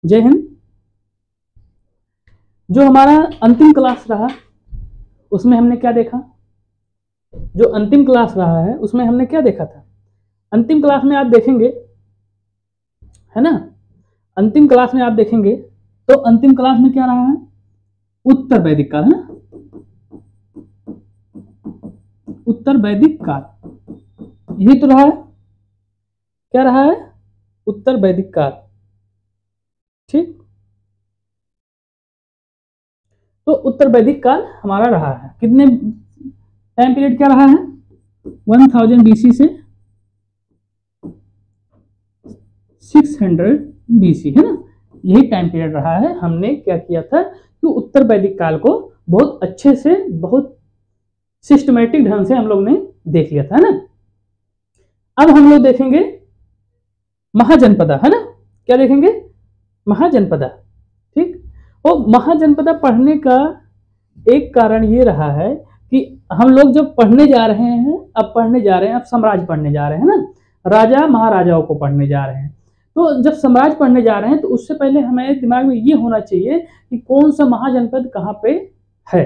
जय हिंद। जो हमारा अंतिम क्लास रहा उसमें हमने क्या देखा? जो अंतिम क्लास रहा है उसमें हमने क्या देखा था? अंतिम क्लास में आप देखेंगे, है ना, अंतिम क्लास में आप देखेंगे तो अंतिम क्लास में क्या रहा है? उत्तर वैदिक काल, है ना, उत्तर वैदिक काल यही तो रहा है। क्या रहा है? उत्तर वैदिक काल। ठीक, तो उत्तर वैदिक काल हमारा रहा है। कितने टाइम पीरियड क्या रहा है? 1000 BC से 600 BC, है ना, यही टाइम पीरियड रहा है। हमने क्या किया था कि उत्तर वैदिक काल को बहुत अच्छे से, बहुत सिस्टमेटिक ढंग से हम लोग ने देख लिया था, है ना। अब हम लोग देखेंगे महाजनपदा, है ना। क्या देखेंगे? महाजनपदा। ठीक, और महाजनपदा पढ़ने का एक कारण ये रहा है कि हम लोग जब पढ़ने जा रहे हैं, अब साम्राज्य पढ़ने जा रहे हैं ना, राजा महाराजाओं को पढ़ने जा रहे हैं। तो जब साम्राज्य पढ़ने जा रहे हैं तो उससे पहले हमारे दिमाग में ये होना चाहिए कि कौन सा महाजनपद कहाँ पे है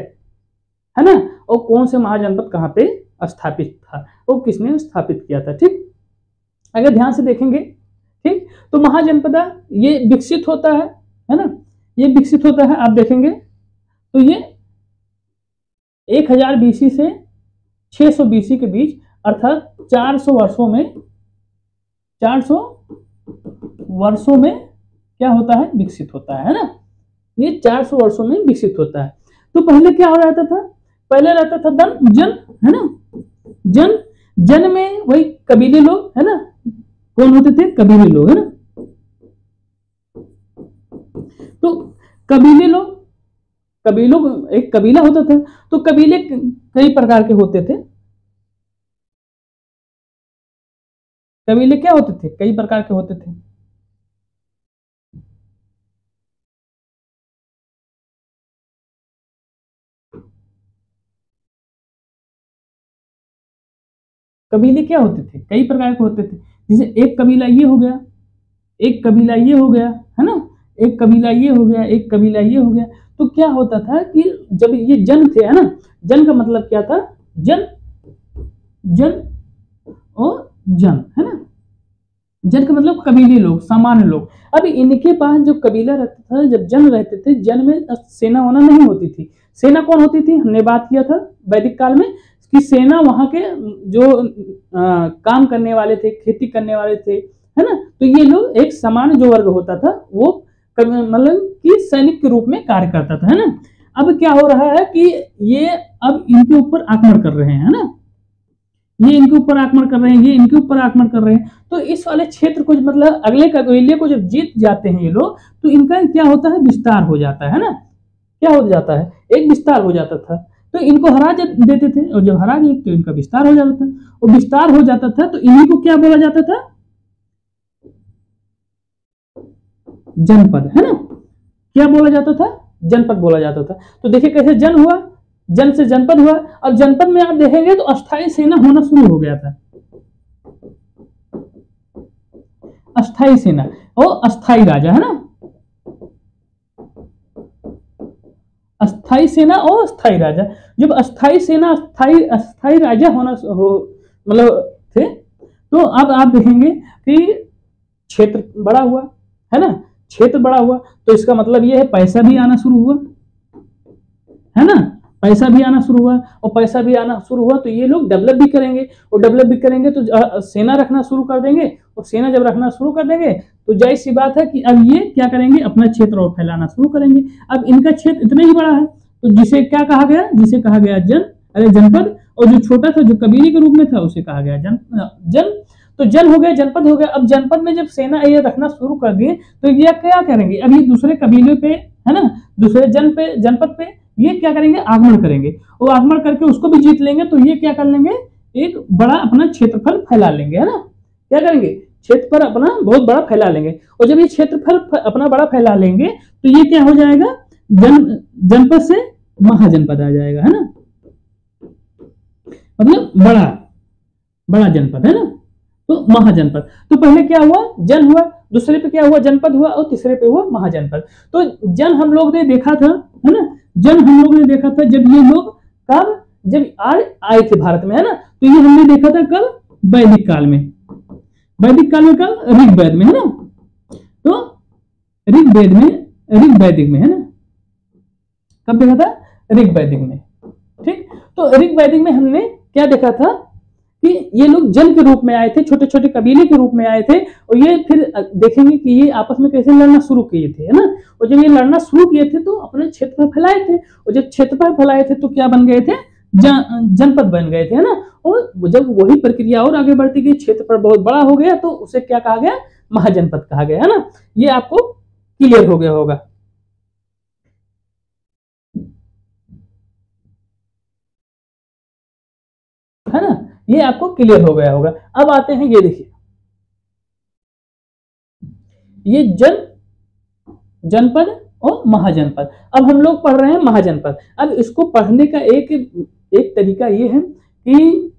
ना, और कौन से महाजनपद कहाँ पे स्थापित था, वो किसने स्थापित किया था। ठीक, अगर ध्यान से देखेंगे, ठीक, तो महाजनपदा ये विकसित होता है ना, ये विकसित होता है। आप देखेंगे तो ये 1000 BC से 600 BC के बीच, अर्थात 400 वर्षों में क्या होता है? विकसित होता है ना, ये 400 वर्षों में विकसित होता है। तो पहले क्या हो रहता था? पहले रहता था जन, है ना, जन में वही कबीले लोग, है ना। कौन होते थे? कबीले लोग, है ना। तो कबीलों एक कबीला होता था। तो कबीले कई प्रकार के होते थे। कबीले क्या होते थे? कई प्रकार के होते थे। कबीले क्या होते थे? कई प्रकार के होते थे। जैसे एक कबीला ये हो गया, एक कबीला ये हो गया, है ना, एक कबीला ये हो गया, एक कबीला ये हो गया। तो क्या होता था कि जब ये जन थे, है ना, जन का मतलब क्या था? जन और जन, है ना, जन का मतलब कबीले लोग, सामान्य लोग। अब इनके पास जो कबीला रहता था, जब जन रहते थे, जन में सेना वोना नहीं होती थी। सेना कौन होती थी? हमने बात किया था वैदिक काल में कि सेना वहां के जो काम करने वाले थे, खेती करने वाले थे, है ना। तो ये लोग एक सामान्य जो वर्ग होता था वो मतलब कि सैनिक के रूप में कार्य करता था, है ना। अब क्या हो रहा है कि ये अब इनके ऊपर आक्रमण कर रहे हैं, है ना, ये इनके ऊपर आक्रमण कर रहे हैं, ये इनके ऊपर आक्रमण कर रहे हैं। तो इस वाले क्षेत्र को मतलब अगले कबीले को जब जीत जाते हैं ये लोग, तो इनका क्या होता है? विस्तार हो जाता है ना। क्या हो जाता है? एक विस्तार हो जाता था। तो इनको हरा देते थे, और जब हरा गए तो इनका विस्तार हो जाता था, और विस्तार हो जाता था तो इन्हीं को क्या बोला जाता था? जनपद, है ना। क्या बोला जाता था? जनपद बोला जाता था। तो देखिए कैसे जन हुआ, जन से जनपद हुआ। अब जनपद में आप देखेंगे तो अस्थायी सेना होना शुरू हो गया था। अस्थायी सेना और अस्थायी राजा, है ना, अस्थायी सेना और अस्थायी राजा। जब अस्थायी सेना अस्थायी राजा होना हो मतलब थे, तो अब आप देखेंगे कि क्षेत्र बड़ा हुआ, है ना, क्षेत्र बड़ा हुआ। तो इसका मतलब यह है पैसा भी आना शुरू हुआ, है ना, पैसा भी आना शुरू हुआ। और पैसा भी आना शुरू हुआ तो ये लोग डेवलप भी करेंगे, और डेवलप भी करेंगे तो सेना रखना शुरू कर देंगे। और सेना जब रखना शुरू कर देंगे तो जाहिर सी बात है कि अब ये क्या करेंगे? अपना क्षेत्र और फैलाना शुरू करेंगे। अब इनका क्षेत्र इतना ही बड़ा है तो जिसे क्या कहा गया? जिसे कहा गया जनपद। और जो छोटा था, जो कबीले के रूप में था, उसे कहा गया जन। तो जन हो गया, जनपद हो गया। अब जनपद में जब सेना ये रखना शुरू कर दिए तो ये क्या करेंगे? अब ये दूसरे कबीले पे, है ना, दूसरे जनपद पे ये क्या करेंगे? आगमन करेंगे, और आगमन करके उसको भी जीत लेंगे। तो ये क्या कर लेंगे? एक बड़ा अपना क्षेत्रफल फैला लेंगे, है ना। क्या करेंगे? क्षेत्रफल अपना बहुत बड़ा फैला लेंगे। और जब ये क्षेत्रफल अपना बड़ा फैला लेंगे तो ये क्या हो जाएगा? जनपद से महाजनपद आ जाएगा, है ना, मतलब बड़ा जनपद, है ना। तो महाजनपद। तो पहले क्या हुआ? जन हुआ, दूसरे पे क्या हुआ, जनपद हुआ, और तीसरे पे हुआ महाजनपद। तो जन हम लोग ने देखा था, है ना, जन हम लोग ने देखा था जब ये लोग कब, जब आए थे भारत में, है ना, तो ये हमने देखा था कब, वैदिक काल में। वैदिक काल में कब, ऋग्वेद में, है ना, तो ऋग्वेद में, ऋग्वैदिक में, है ना, कब देखा था, ऋग्वैदिक में। ठीक, तो ऋग्वैदिक में हमने क्या देखा था कि ये लोग जन के रूप में आए थे, छोटे छोटे कबीले के रूप में आए थे, और ये फिर देखेंगे कि ये आपस में कैसे लड़ना शुरू किए थे, है ना, और जब ये लड़ना शुरू किए थे तो अपने क्षेत्र पर फैलाए थे, और जब क्षेत्र पर फैलाए थे तो क्या बन गए थे, जनपद बन गए थे, है ना, और जब वही प्रक्रिया और आगे बढ़ती गई, क्षेत्र पर बहुत बड़ा हो गया, तो उसे क्या कहा गया, महाजनपद कहा गया, है ना। ये आपको क्लियर हो गया होगा। है ना, ये आपको क्लियर हो गया होगा। अब आते हैं, ये देखिए, ये जनपद और महाजनपद। अब हम लोग पढ़ रहे हैं महाजनपद। अब इसको पढ़ने का एक तरीका ये है कि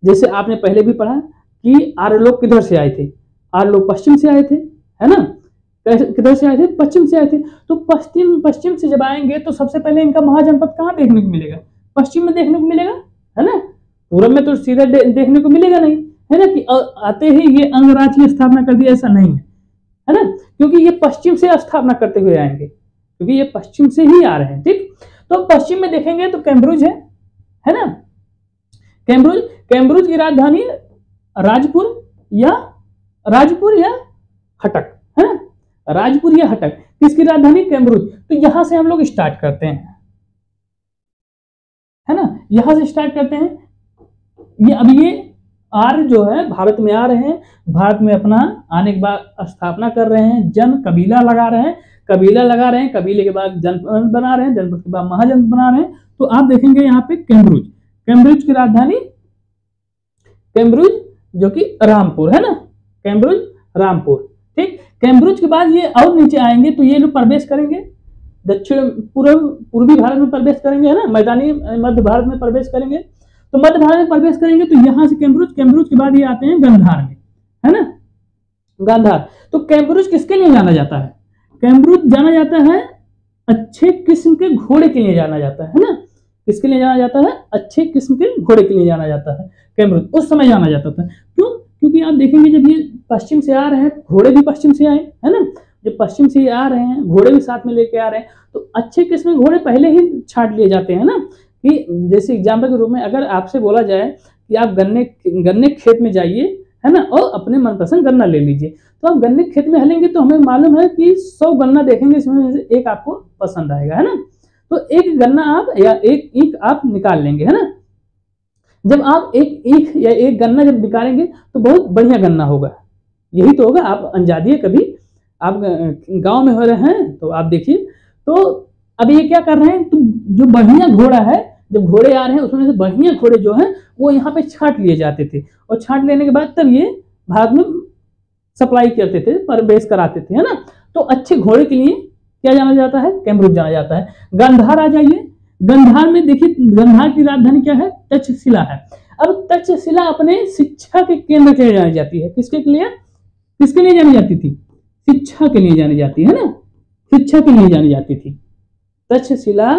जैसे आपने पहले भी पढ़ा कि आर्य लोग किधर से आए थे, आर्य लोग पश्चिम से आए थे, है ना, किधर से आए थे, पश्चिम से आए थे। तो पश्चिम से जब आएंगे तो सबसे पहले इनका महाजनपद कहाँ देखने को मिलेगा, पश्चिम में देखने को मिलेगा, है ना, पूरब में तो सीधा देखने को मिलेगा नहीं, है ना, कि आते ही ये अंगराज की स्थापना कर दी, ऐसा नहीं है ना, क्योंकि ये पश्चिम से स्थापना करते हुए आएंगे, क्योंकि ये पश्चिम से ही आ रहे हैं। ठीक, तो पश्चिम में देखेंगे तो कैम्ब्रिज है ना, कैम्ब्रिज की राजधानी राजपुर या हटक, है ना, राजपुर या हटक, किसकी राजधानी, कैम्ब्रिज। तो यहां से हम लोग स्टार्ट करते हैं, है ना, यहां से स्टार्ट करते हैं। ये आर्य जो है भारत में आ रहे हैं, भारत में अपना आने के बाद स्थापना कर रहे हैं, कबीला लगा रहे हैं, कबीले के बाद जनपद बना रहे हैं, जनपद के बाद महाजनपद बना रहे हैं। तो आप देखेंगे यहाँ पे कैम्ब्रिज की राजधानी, कैम्ब्रिज जो कि रामपुर, है ना, कैम्ब्रिज रामपुर। ठीक, कैम्ब्रिज के बाद ये और नीचे आएंगे तो ये लोग प्रवेश करेंगे दक्षिण पूर्वी भारत में प्रवेश करेंगे, है ना, मैदानी मध्य भारत में प्रवेश करेंगे। तो मध्य भारत में प्रवेश करेंगे तो यहां से कैम्ब्रिज के बाद ये आते हैं गांधार में, है ना, गांधार। तो कैम्ब्रिज किसके लिए जाना जाता है, कैम्ब्रिज जाना जाता है अच्छे किस्म के घोड़े के लिए जाना जाता है ना, किसके लिए जाना जाता है, अच्छे किस्म के घोड़े के लिए जाना जाता है कैम्ब्रिज, उस समय जाना जाता था। क्यों, क्योंकि आप देखेंगे जब ये पश्चिम से आ रहे हैं, घोड़े भी पश्चिम से आए, है ना, जब पश्चिम से आ रहे हैं, घोड़े भी साथ में लेके आ रहे हैं, तो अच्छे किस्म के घोड़े पहले ही छाट लिए जाते हैं ना, कि जैसे एग्जाम्पल के रूप में अगर आपसे बोला जाए कि आप गन्ने खेत में जाइए, है ना, और अपने मनपसंद गन्ना ले लीजिए, तो आप गन्ने खेत में हलेंगे तो हमें मालूम है कि 100 गन्ना देखेंगे, इसमें से एक आपको पसंद आएगा, है ना, तो एक गन्ना आप या एक ईख आप निकाल लेंगे, है ना। जब आप एक ईख या एक गन्ना जब निकालेंगे तो बहुत बढ़िया गन्ना होगा, यही तो होगा। आप अंजादिए कभी, आप गांव में हो रहे हैं तो आप देखिए, तो अब ये क्या कर रहे हैं, तो जो बढ़िया घोड़ा है, जब घोड़े आ रहे हैं उसमें से बढ़िया घोड़े जो हैं वो यहाँ पे छांट लिए जाते थे, और छांट लेने के बाद तब ये भारत में सप्लाई करते थे, प्रवेश कराते थे, है ना। तो अच्छे घोड़े के लिए क्या जाना जाता है, कैम्ब्रिज जाना जाता है। गांधार आ जाइए, गांधार में देखिए, गांधार की राजधानी क्या है, तक्षशिला है। अब तक्षशिला अपने शिक्षा के केंद्र के लिए जानी जाती है, किसके लिए जानी जाती थी, शिक्षा के लिए जानी जाती है ना, शिक्षा के लिए जानी जाती थी। तक्षशिला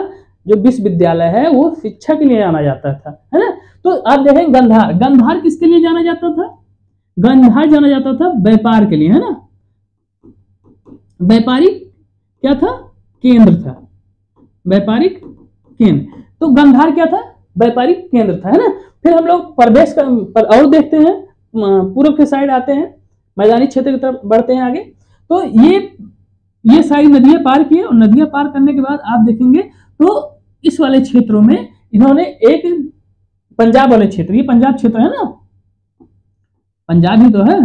जो विश्वविद्यालय है वो शिक्षा के लिए जाना जाता था, है ना। तो आप देखें गांधार किसके लिए जाना जाता था, गांधार जाना जाता था व्यापार के लिए, है ना, व्यापारिक क्या था, केंद्र था, व्यापारिक केंद्र। तो गांधार क्या था, व्यापारिक केंद्र था, है ना। फिर हम लोग प्रदेश पर और देखते हैं, पूर्व के साइड आते हैं, मैदानी क्षेत्र की तरफ बढ़ते हैं आगे। तो ये सारी नदियां पार किए, और नदियां पार करने के बाद आप देखेंगे तो इस वाले क्षेत्रों में इन्होंने एक पंजाब वाले क्षेत्र, ये पंजाब क्षेत्र है ना, पंजाब ही तो है,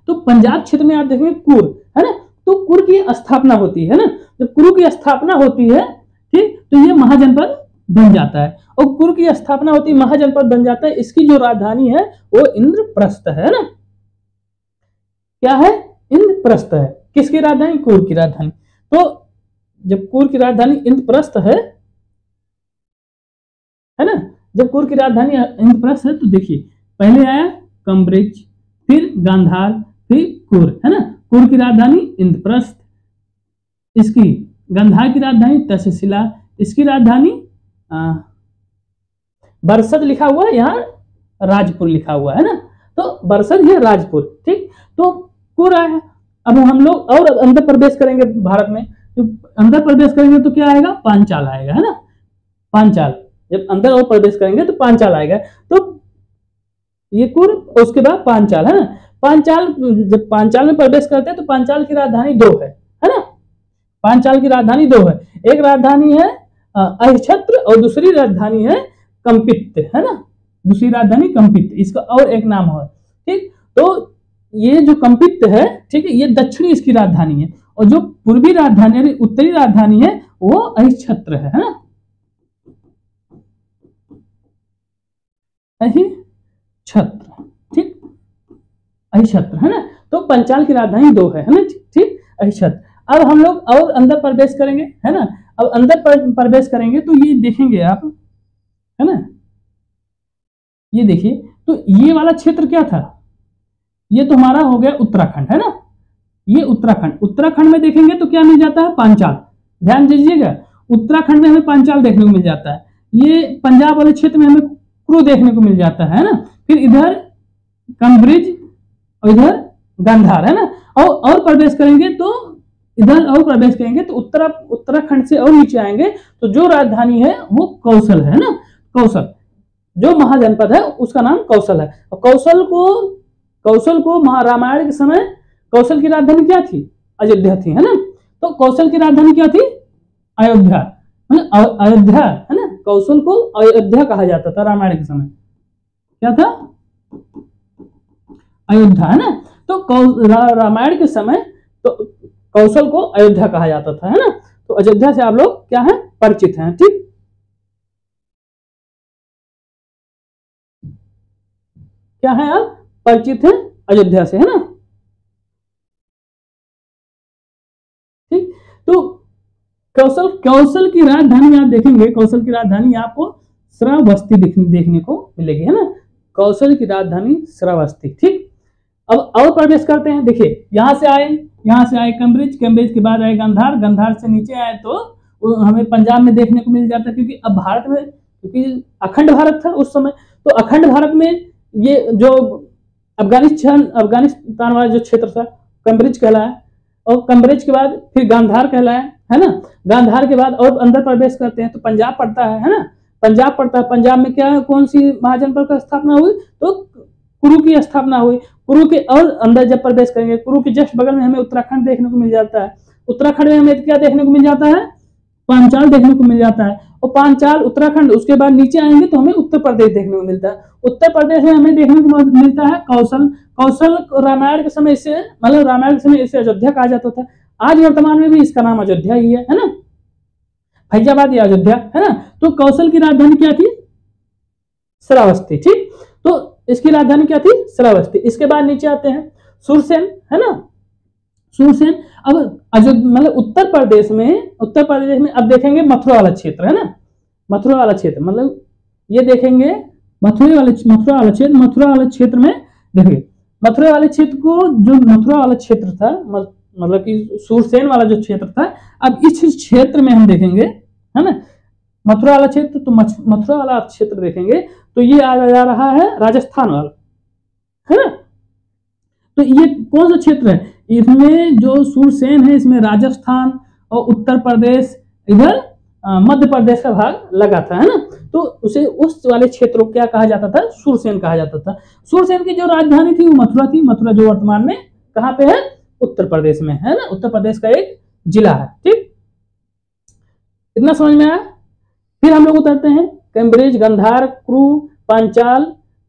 तो पंजाब क्षेत्र में आप देखेंगे कुर, है ना, तो कुर की स्थापना होती है ना। जब कुरु की स्थापना होती है, ठीक, तो ये महाजनपद बन जाता है, और कुरु की स्थापना होती है, महाजनपद बन जाता है। इसकी जो राजधानी है वो इंद्रप्रस्थ है ना, क्या है, इंद्रप्रस्थ है। किसकी राजधानी, कुरु की राजधानी। तो जब कुरु की राजधानी इंद्रप्रस्थ है ना, जब कुरु की राजधानी इंद्रप्रस्थ है तो देखिए पहले आया कैम्ब्रिज, फिर गांधार, फिर कुर, है ना, कुर की राजधानी इंद्रप्रस्थ, इसकी गंधार की राजधानी तक्षशिला, इसकी राजधानी बरसद लिखा हुआ है, यहाँ राजपुर लिखा हुआ है ना, तो बरसद ये राजपुर, ठीक। तो कुर आया। अब हम लोग और अंदर प्रवेश करेंगे भारत में, तो अंदर प्रवेश करेंगे तो क्या आएगा, पांचाल आएगा, है ना, पांचाल। जब अंदर और प्रवेश करेंगे तो पांचाल आएगा। तो ये कुर, उसके बाद पांचाल, है ना। पांचाल, जब पांचाल में प्रवेश करते हैं तो पांचाल की राजधानी दो है ना, पांचाल की राजधानी दो है। एक राजधानी है अहिछत्र और दूसरी राजधानी है कंपित, है ना, दूसरी राजधानी कंपित, इसका और एक नाम है, ठीक। तो ये जो कंपित है, ठीक है, ये दक्षिणी इसकी राजधानी है, और जो पूर्वी राजधानी, उत्तरी राजधानी है वो अहिछत्र है ना, अहिछत्र, ठीक, अहिछत्र, है ना। तो पंचाल की राजधानी दो है ना, ठीक, अहिछत्र। अब हम लोग और अंदर प्रवेश करेंगे, है ना। अब अंदर प्रवेश करेंगे तो ये देखेंगे आप, है ना, ये देखिए, तो ये वाला क्षेत्र क्या था, ये तो हमारा हो गया उत्तराखंड, है ना, ये उत्तराखंड। उत्तराखंड में देखेंगे तो क्या मिल जाता है, पांचाल। ध्यान दीजिएगा, उत्तराखंड में हमें पांचाल देखने को मिल जाता है। ये पंजाब वाले क्षेत्र में हमें क्रू देखने को मिल जाता है ना। फिर इधर कम्ब्रिज और इधर गांधार, है ना। और प्रवेश करेंगे तो इधर और प्रवेश करेंगे तो उत्तराखंड से और नीचे आएंगे तो जो राजधानी है वो कौशल है ना, कौशल, जो महाजनपद है उसका नाम कौशल है। और कौशल को रामायण के समय कौशल की राजधानी क्या थी, अयोध्या थी, है ना। तो कौशल की राजधानी क्या थी, अयोध्या, मतलब अयोध्या, है ना। कौशल को अयोध्या कहा जाता था रामायण के समय, क्या था, अयोध्या, है ना। तो रामायण के समय तो कौशल को अयोध्या कहा जाता था, है ना। तो अयोध्या से आप लोग क्या है, परिचित हैं, ठीक। क्या है, आप परिचित हैं अयोध्या से, है ना, ठीक। तो कौशल की राजधानी आप देखेंगे, कौशल की राजधानी आपको श्रावस्ती देखने को मिलेगी, है ना। कौशल की राजधानी श्रावस्ती, ठीक। अब और प्रवेश करते हैं, देखिए यहां से आए कैम्ब्रिज, कैम्ब्रिज के बाद आए गांधार, गांधार से नीचे आए तो हमें पंजाब में देखने को मिल जाता है, क्योंकि अब भारत में, क्योंकि अखंड भारत था उस समय, तो अखंड भारत में ये जो अफगानिस्तान वाला जो क्षेत्र था कैम्ब्रिज कहलाया, और कैम्ब्रिज के बाद फिर गांधार कहलाया, है ना। गांधार के बाद और अंदर प्रवेश करते हैं तो पंजाब पड़ता है ना, पंजाब पड़ता है। पंजाब में क्या है, कौन सी महाजनपद का स्थापना हुई, तो कुरु की स्थापना हुई। कुरु के और अंदर जब प्रवेश करेंगे, कुरु के जस्ट बगल में हमें उत्तराखंड देखने को मिल जाता है। उत्तराखंड में हमें क्या देखने को मिल जाता है, पांचाल देखने को मिल जाता है, और पांचाल उत्तराखंड, उसके बाद नीचे आएंगे तो हमें उत्तर प्रदेश देखने को मिलता है। उत्तर प्रदेश में हमें देखने को मिलता है कौशल। कौशल रामायण के समय इसे, मतलब रामायण के समय इसे अयोध्या कहा जाता था। आज वर्तमान में भी इसका नाम अयोध्या ही है ना, फैजाबाद या अयोध्या, है ना। तो कौशल की राजधानी क्या थी, श्रावस्ती, ठीक। तो इसकी राजधानी क्या थी, श्रावस्ती। इसके बाद नीचे आते हैं सुरसेन, है ना, सुरसेन। अब मतलब उत्तर प्रदेश में अब देखेंगे मथुरा वाला क्षेत्र, है ना, मथुरा वाला क्षेत्र, मतलब ये देखेंगे मथुरा वाला क्षेत्र में देखिए, मथुरा वाले क्षेत्र को, जो मथुरा वाला क्षेत्र था, मतलब कि सुरसेन वाला जो क्षेत्र था, अब इस क्षेत्र में हम देखेंगे, है ना, मथुरा वाला क्षेत्र, तो मथुरा वाला क्षेत्र देखेंगे तो ये आ जा रहा है राजस्थान वाला, है ना। तो ये कौन सा क्षेत्र है, इसमें जो सुरसेन है इसमें राजस्थान और उत्तर प्रदेश, इधर मध्य प्रदेश का भाग लगा था, है ना। तो उसे उस वाले क्षेत्र को क्या कहा जाता था, सुरसेन कहा जाता था। सुरसेन की जो राजधानी थी वो मथुरा थी। मथुरा जो वर्तमान में कहाँ पे है, उत्तर प्रदेश में, है ना, उत्तर प्रदेश का एक जिला है, ठीक। इतना समझ में आया। फिर हम लोग उतरते हैं कैम्ब्रिज, गांधार, क्रू, पांचाल,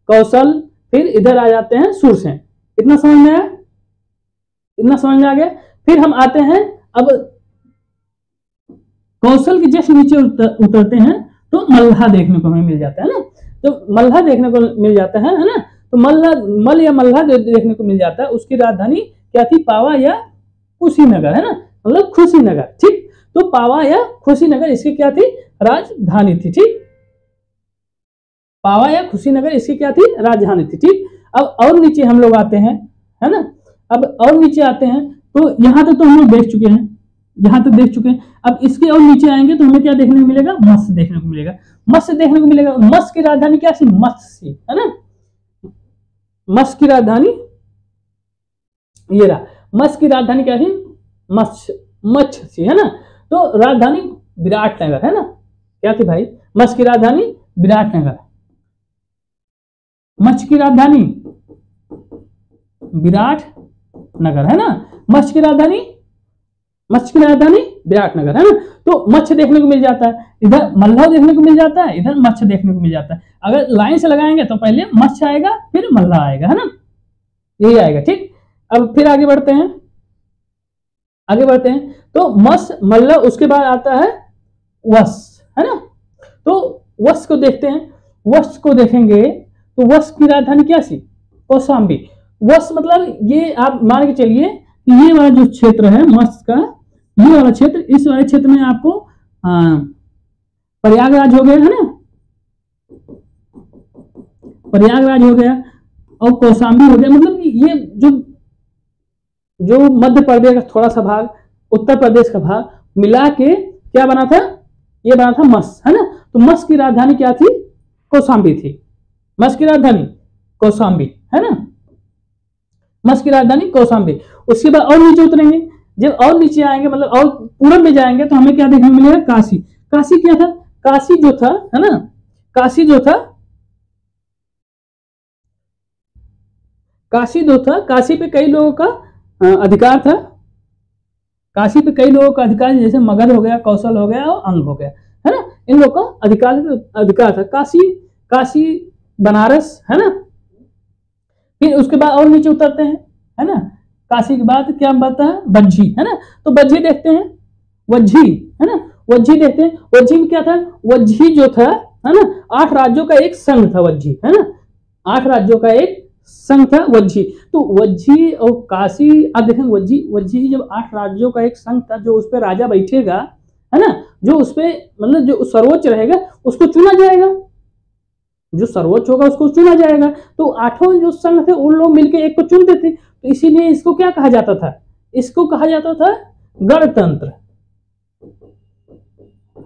कौशल, फिर इधर आ जाते हैं सुरसेन। इतना समझ में आया, इतना समझ में आ गया। फिर हम आते हैं, अब कौशल के जस्ट नीचे उतरते हैं तो मल्हा देखने को हमें मिल जाता है ना। तो मल्हा देखने को मिल जाता है ना। तो मल या मल्हा देखने को मिल जाता है। उसकी राजधानी क्या थी, पावा या कुशीनगर, है ना, मतलब खुशीनगर, ठीक। तो पावा या खुशीनगर इसकी क्या थी, राजधानी थी, ठीक। पावा या खुशीनगर इसकी क्या थी, राजधानी थी, ठीक। अब और नीचे हम लोग आते हैं, है ना, अब और नीचे आते हैं, तो यहाँ तक तो हम लोग देख चुके हैं, यहाँ तक देख चुके हैं। अब इसके और नीचे आएंगे तो हमें क्या देखने को मिलेगा, मत्स्य देखने को मिलेगा, मत्स्य देखने को मिलेगा। मत्स्य की राजधानी क्या थी, मत्स्य, है ना। मत्स्य की राजधानी ये रहा, मत्स्य की राजधानी क्या थी, मत्स्य, है ना। तो राजधानी विराटनगर, है ना। क्या थी भाई, मत्स्य की राजधानी विराटनगर, मत्स्य की राजधानी विराटनगर, है ना। मत्स्य की राजधानी विराटनगर, है ना। तो मत्स्य देखने को मिल जाता है, इधर मल्लाह देखने को मिल जाता है, इधर मत्स्य देखने को मिल जाता है। अगर लाइन से लगाएंगे तो पहले मत्स्य आएगा फिर मल्लाह आएगा, है ना, यही आएगा, ठीक। अब फिर आगे बढ़ते हैं, तो मत्स्य मल्लाह, उसके बाद आता है वत्स, है ना। तो वत्स को देखते हैं, वत्स को देखेंगे तो वत्स की राजधानी क्या थी, कौशाम्बी। वत्स मतलब ये आप मान के चलिए कि ये वाला जो क्षेत्र है मत्स्य का, ये वाला क्षेत्र, इस वाले क्षेत्र में आपको प्रयागराज हो गया, है ना, प्रयागराज हो गया और कौशाम्बी हो गया। मतलब ये जो मध्य प्रदेश का थोड़ा सा भाग, उत्तर प्रदेश का भाग मिला के क्या बना था, ये बना था मत्स्य, है ना। तो मत्स्य की राजधानी क्या थी, कौशाम्बी थी, मत्स्य की राजधानी कौशाम्बी, है ना, मत्स्य की राजधानी कौशाम्बी। उसके बाद और नीचे उतरेंगे, जब और नीचे आएंगे मतलब और पूरब में जाएंगे तो हमें क्या देखने को मिलेगा, काशी। काशी क्या था, काशी जो था, है ना, काशी जो था, काशी पे कई लोगों का अधिकार था, काशी पे कई लोगों का अधिकार, जैसे मगध हो गया, कौशल हो गया और अंग हो गया, है ना, इन लोगों का अधिकार था। काशी बनारस, है ना। फिर उसके बाद और नीचे उतरते हैं, है ना, काशी के बाद क्या बनता है, वज्जी, है ना। तो वज्जी देखते हैं, वज्जी, है ना, वज्जी देखते हैं। वज्जी में क्या था, वज्जी जो था, है ना, 8 राज्यों का एक संघ था वज्जी, है ना, 8 राज्यों का एक संघ था वज्जी। तो वज्जी और काशी, आप देखेंगे वज्जी जब 8 राज्यों का एक संघ था, जो उस पर राजा बैठेगा, है ना, जो उस पे मतलब जो सर्वोच्च रहेगा उसको चुना जाएगा, जो सर्वोच्च होगा उसको चुना जाएगा। तो 8 जो संघ थे उन लोग मिलकर एक को चुनते थे, तो इसीलिए इसको क्या कहा जाता था, इसको कहा जाता था गणतंत्र,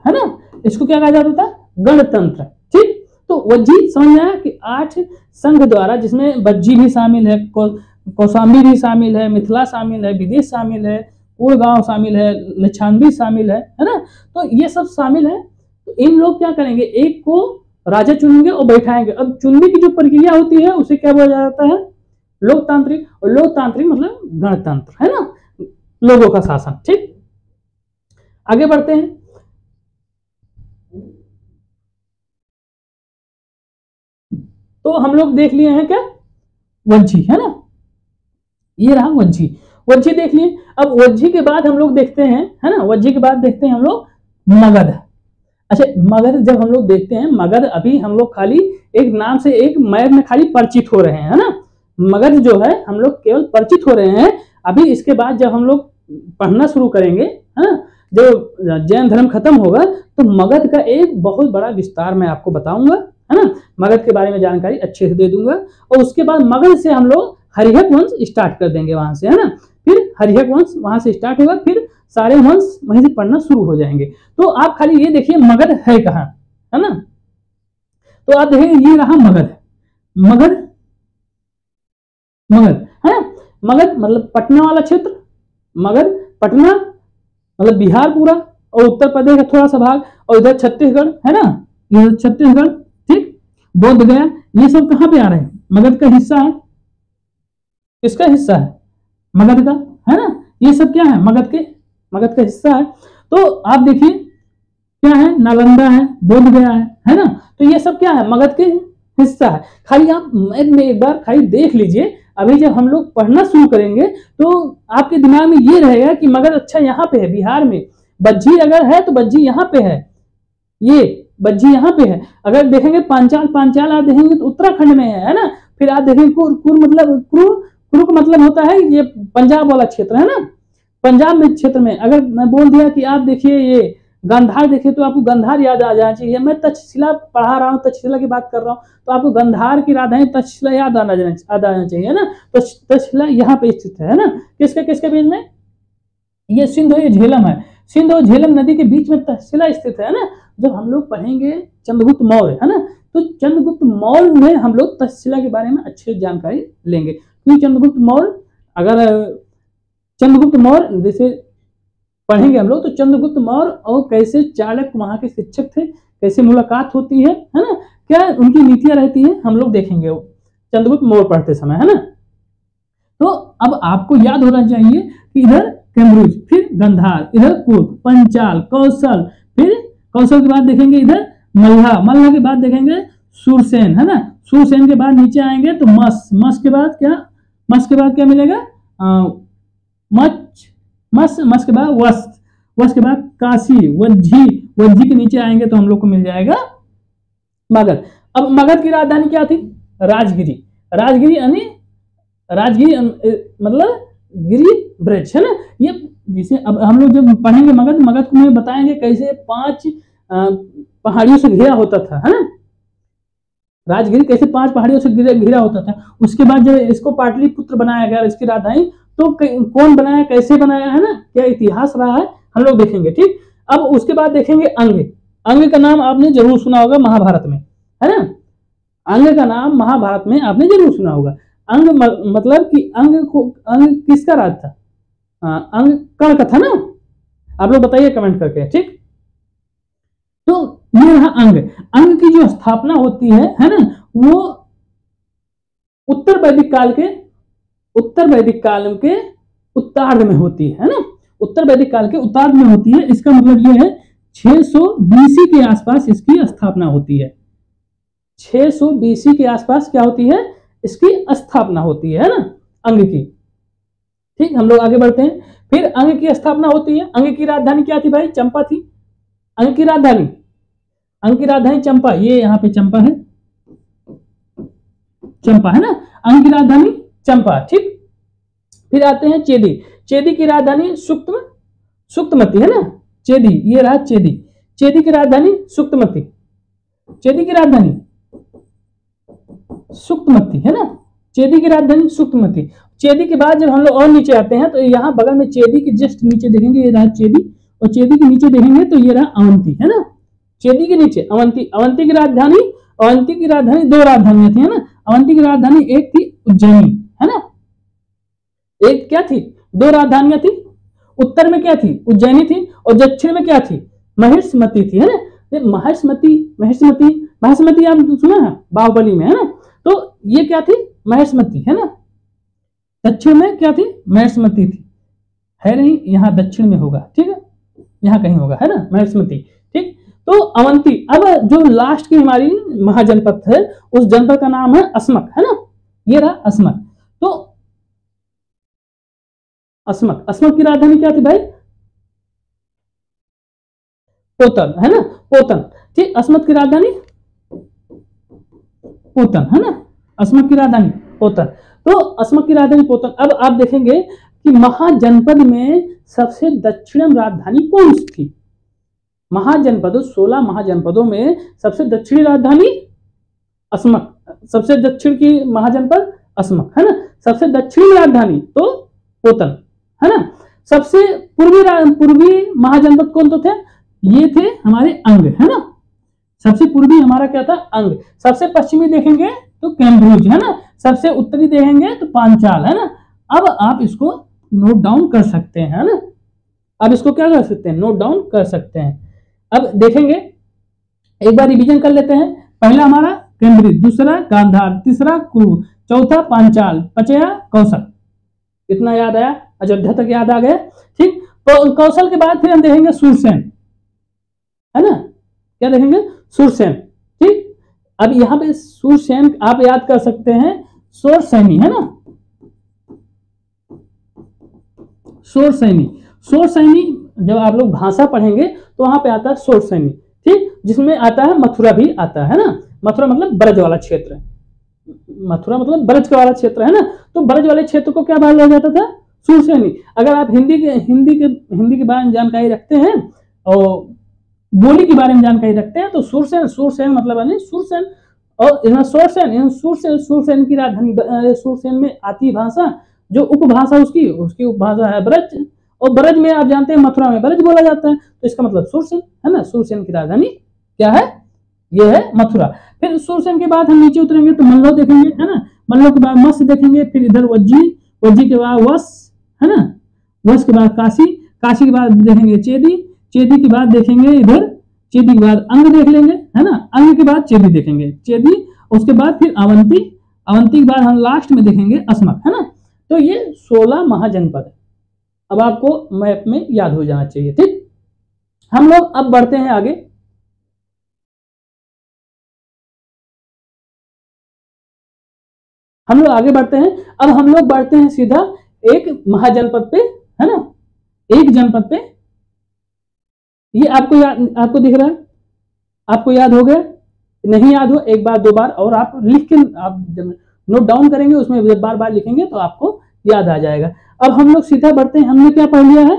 है ना, इसको क्या कहा जाता था, गणतंत्र, ठीक। तो वज्जी समझ आया कि 8 संघ द्वारा, जिसमें वज्जी भी शामिल है, कौशाम्बी भी शामिल है, मिथिला शामिल है, विदेश शामिल है, कुड़गांव शामिल है, लक्षांबी शामिल है ना। तो ये सब शामिल है। तो इन लोग क्या करेंगे, एक को राजा चुनेंगे और बैठाएंगे। अब चुनने की जो प्रक्रिया होती है उसे क्या बोला जाता है, लोकतांत्रिक। और लोकतांत्रिक मतलब गणतंत्र, है ना, लोगों का शासन, ठीक। आगे बढ़ते हैं, तो हम लोग देख लिए हैं क्या, वज्जी, है ना, ये रहा वज्जी, वज्जी देख लिए। अब वज्जी के बाद हम लोग देखते हैं, है ना, वज्जी के बाद देखते हैं हम लोग मगध। अच्छा, मगध जब हम लोग देखते हैं, मगध अभी हम लोग खाली एक नाम से, एक मैप में खाली परिचित हो रहे हैं, है ना। मगध जो है हम लोग केवल परिचित हो रहे हैं। अभी इसके बाद जब हम लोग पढ़ना शुरू करेंगे, है ना, जो जैन धर्म खत्म होगा तो मगध का एक बहुत बड़ा विस्तार मैं आपको बताऊंगा, है ना, मगध के बारे में जानकारी अच्छे से दे दूंगा। और उसके बाद मगध से हम लोग हरिहक वंश स्टार्ट कर देंगे वहां से, है ना। फिर हरिहक वंश वहां से स्टार्ट होगा, फिर सारे वंश वहीं से पढ़ना शुरू हो जाएंगे। तो आप खाली ये देखिए मगध है कहाँ, है ना। तो आप देखेंगे ये रहा मगध, मगध है ना। मगध मतलब पटना वाला क्षेत्र, मगध पटना मतलब बिहार पूरा और उत्तर प्रदेश का थोड़ा सा भाग, और इधर छत्तीसगढ़, है ना, इधर छत्तीसगढ़, ठीक, बोध गया, ये सब कहाँ पे आ रहे हैं, मगध का हिस्सा है। किसका हिस्सा है, मगध का, है ना। ये सब क्या है, मगध का हिस्सा है। तो आप देखिए क्या है, नालंदा है, बोध गया है ना। तो ये सब क्या है, मगध के हिस्सा है। खाली आप मैप में एक बार खाली देख लीजिए। अभी जब हम लोग पढ़ना शुरू करेंगे तो आपके दिमाग में ये रहेगा कि मगध अच्छा यहाँ पे है, बिहार में। बज्जी अगर है तो बज्जी यहाँ पे है, ये बज्जी यहाँ पे है। अगर देखेंगे पांचाल आप देखेंगे तो उत्तराखंड में है ना। फिर आप देखेंगे कुरुक मतलब होता है ये पंजाब वाला क्षेत्र, है ना। पंजाब में क्षेत्र में अगर मैं बोल दिया कि आप देखिए ये गांधार देखे तो आपको गांधार याद आ जाना चाहिए। मैं तक्षशिला पढ़ा रहा हूँ, तक्षशिला की बात कर रहा हूँ, तो आपको गांधार की राजधानी तक्षशिला याद आना चाहिए, है ना। तो तक्षशिला यहाँ पे स्थित है ना, किसके किसके बीच में, ये सिंध और ये झेलम है, सिंध और झेलम नदी के बीच में तक्षशिला स्थित है ना। जब हम लोग पढ़ेंगे चंद्रगुप्त मौर्य, है ना, तो चंद्रगुप्त मौर्य में हम लोग तक्षशिला के बारे में अच्छी जानकारी लेंगे, क्योंकि चंद्रगुप्त मौर्य, अगर चंद्रगुप्त मौर्य जैसे पढ़ेंगे हम लोग, तो चंद्रगुप्त मौर्य और कैसे चाणक्य वहां के शिक्षक थे, कैसे मुलाकात होती है ना, क्या उनकी नीतियां रहती है, हम लोग देखेंगे वो चंद्रगुप्त मौर्य पढ़ते समय, है ना। तो अब आपको याद होना चाहिए कि इधर कैम्ब्रिज, फिर गंधार, इधर कूट, पंचाल, कौशल, फिर कौशल के बाद देखेंगे इधर मल्हा, मल्हा के बाद देखेंगे सूरसेन, है ना। सूरसेन के बाद नीचे आएंगे तो मस, मस के बाद क्या, मस के बाद क्या मिलेगा, मच, मस के बाद वस्त, वस्त के बाद काशी, वज्जी, वज्जी के नीचे आएंगे तो हम लोग को मिल जाएगा मगध। अब मगध की राजधानी क्या थी, राजगिरी, राजगिरी यानी राजगिरी मतलब गिरी ब्रिज, है ना। ये जिसे अब हम लोग जब पढ़ेंगे मगध, मगध को में बताएंगे कैसे 5 पहाड़ियों से घिरा होता था, है ना। राजगिरी कैसे 5 पहाड़ियों से घिरा होता था। उसके बाद जब इसको पाटलिपुत्र बनाया गया इसकी राजधानी, तो कौन बनाया, कैसे बनाया, है ना, क्या इतिहास रहा है, हम लोग देखेंगे, ठीक। अब उसके बाद देखेंगे अंग, अंग का नाम आपने जरूर सुना होगा महाभारत में, है ना। अंग का नाम महाभारत में आपने जरूर सुना होगा। अंग मतलब कि अंग किसका राज था, अंग कर्ण का था ना, आप लोग बताइए कमेंट करके, ठीक। तो ये रहा अंग, अंग की जो स्थापना होती है ना, वो उत्तर वैदिक काल के उत्तरार्ध में होती है ना, उत्तर वैदिक काल के उत्तरार्ध में होती है। इसका मतलब ये है 600 BC के आसपास इसकी स्थापना होती है, 600 BC के आसपास क्या होती है, इसकी स्थापना होती है ना, अंग की, ठीक। हम लोग आगे बढ़ते हैं, फिर अंग की स्थापना होती है। अंग की राजधानी क्या थी भाई, चंपा थी। अंग की राजधानी चंपा, ये यहाँ पे चंपा है, चंपा, है ना, अंग की राजधानी चंपा, ठीक। फिर आते हैं चेदी, चेदी की राजधानी सुक्तमती, है ना, चेदी, ये रहा चेदी, चेदी की राजधानी सुक्तमती, चेदी की राजधानी सुक्तमती, है ना, चेदी की राजधानी सुक्तमती। चेदी के बाद जब हम लोग और नीचे आते हैं तो यहाँ बगल में चेदी के जस्ट नीचे देखेंगे ये रहा चेदी, और चेदी के नीचे देखेंगे तो ये रहा अवंती, है ना। चेदी के नीचे अवंती, अवंती की राजधानी 2 राजधानियां थी, है ना। अवंती की राजधानी एक थी उज्जैनी, है ना, एक क्या थी, 2 राजधानियां थी। उत्तर में क्या थी, उज्जैनी थी, और दक्षिण में क्या थी, महिष्मती थी, है ना। महिष्मती आप सुना है बाहुबली में, है ना। तो ये क्या थी, महिष्मती, है ना। दक्षिण में क्या थी, महिष्मती थी, है नहीं, यहाँ दक्षिण में होगा, ठीक है, यहाँ कहीं होगा, है ना, महिष्मती, ठीक। तो अवंती, अब जो लास्ट की हमारी महाजनपद है उस जनपद का नाम है अस्मक, है ना, ये रहा अस्मक। तो अस्मक की राजधानी क्या थी भाई, पोतन, है ना, पोतन, ठीक। अस्मक की राजधानी पोतन, है ना, अस्मक की राजधानी पोतन। तो अस्मक की राजधानी पोतन। अब आप देखेंगे कि महाजनपद में सबसे दक्षिणम राजधानी कौन सी थी, महाजनपदों 16 महाजनपदों में सबसे दक्षिणी राजधानी अस्मक, सबसे दक्षिण की महाजनपद अस्मक, है ना। सबसे दक्षिणी राजधानी तो पोतन, है ना। सबसे पूर्वी महाजनपद कौन तो थे, ये थे हमारे अंग, है ना। सबसे पूर्वी हमारा क्या था, अंग। सबसे पश्चिमी देखेंगे तो कैम्ब्रिज, है ना। सबसे उत्तरी देखेंगे तो पांचाल, है ना। अब आप इसको नोट डाउन कर सकते हैं, है ना, अब इसको क्या कर सकते हैं, नोट डाउन कर सकते हैं। अब देखेंगे, एक बार रिवीजन कर लेते हैं। पहला हमारा कैम्ब्रिज, दूसरा गांधार, तीसरा कुरु, चौथा पांचाल, पांचवा कौशल। इतना याद आया, अयोध्या तक याद आ गया, ठीक। तो कौशल के बाद फिर हम देखेंगे सूरसेन, है ना, क्या देखेंगे, सूरसेन, ठीक। अब यहाँ पे सूरसेन आप याद कर सकते हैं शोरसैनी, है ना, शोरसैनी जब आप लोग भाषा पढ़ेंगे तो वहां पे आता है शोरसैनी, ठीक, जिसमें आता है मथुरा भी आता है ना। मथुरा मतलब ब्रज वाला क्षेत्र, मथुरा मतलब ब्रज वाला क्षेत्र, है ना। तो ब्रज वाले क्षेत्र को क्या बोला जाता था, शूरसेनी। अगर आप हिंदी के बारे में जानकारी रखते हैं और गोली के बारे में जानकारी रखते हैं। तो सुरसेन, सुरसेन मतलब यानी सुरसेन, और यहाँ सुरसेन, सुरसेन, सुरसेन की राजधानी सुरसेन में आती भाषा, जो उपभाषा उसकी उसकी उपभाषा है ब्रज, और ब्रज में आप जानते हैं मथुरा में ब्रज बोला जाता है, तो इसका मतलब सुरसेन है ना। सुरसेन की राजधानी क्या है, ये है मथुरा। फिर सुरसेन के बाद हम नीचे उतरेंगे तो मल्लो देखेंगे, है ना। मल्लो के बाद मत्स्य देखेंगे, फिर इधर वज्जी, वज्जी के बाद वश, है ना। वश के बाद काशी, काशी के बाद देखेंगे चेदी, चेदी के बाद देखेंगे इधर, चेदी के बाद अंग देख लेंगे, है ना। अंग के बाद चेदी देखेंगे, चेदी, उसके बाद फिर अवंती, अवंती के बाद हम लास्ट में देखेंगे अस्मक, है ना। तो ये 16 महाजनपद है। अब आपको मैप में याद हो जाना चाहिए, ठीक। हम लोग अब बढ़ते हैं आगे। हम लोग आगे बढ़ते हैं। अब हम लोग बढ़ते हैं सीधा एक महाजनपद पे, है ना, एक जनपद पे। ये आपको दिख रहा है, आपको याद हो गया, नहीं याद हो एक बार दो बार और आप लिख के आप नोट डाउन करेंगे, उसमें बार बार लिखेंगे तो आपको याद आ जाएगा। अब हम लोग सीधा बढ़ते हैं। हमने क्या पढ़ लिया है,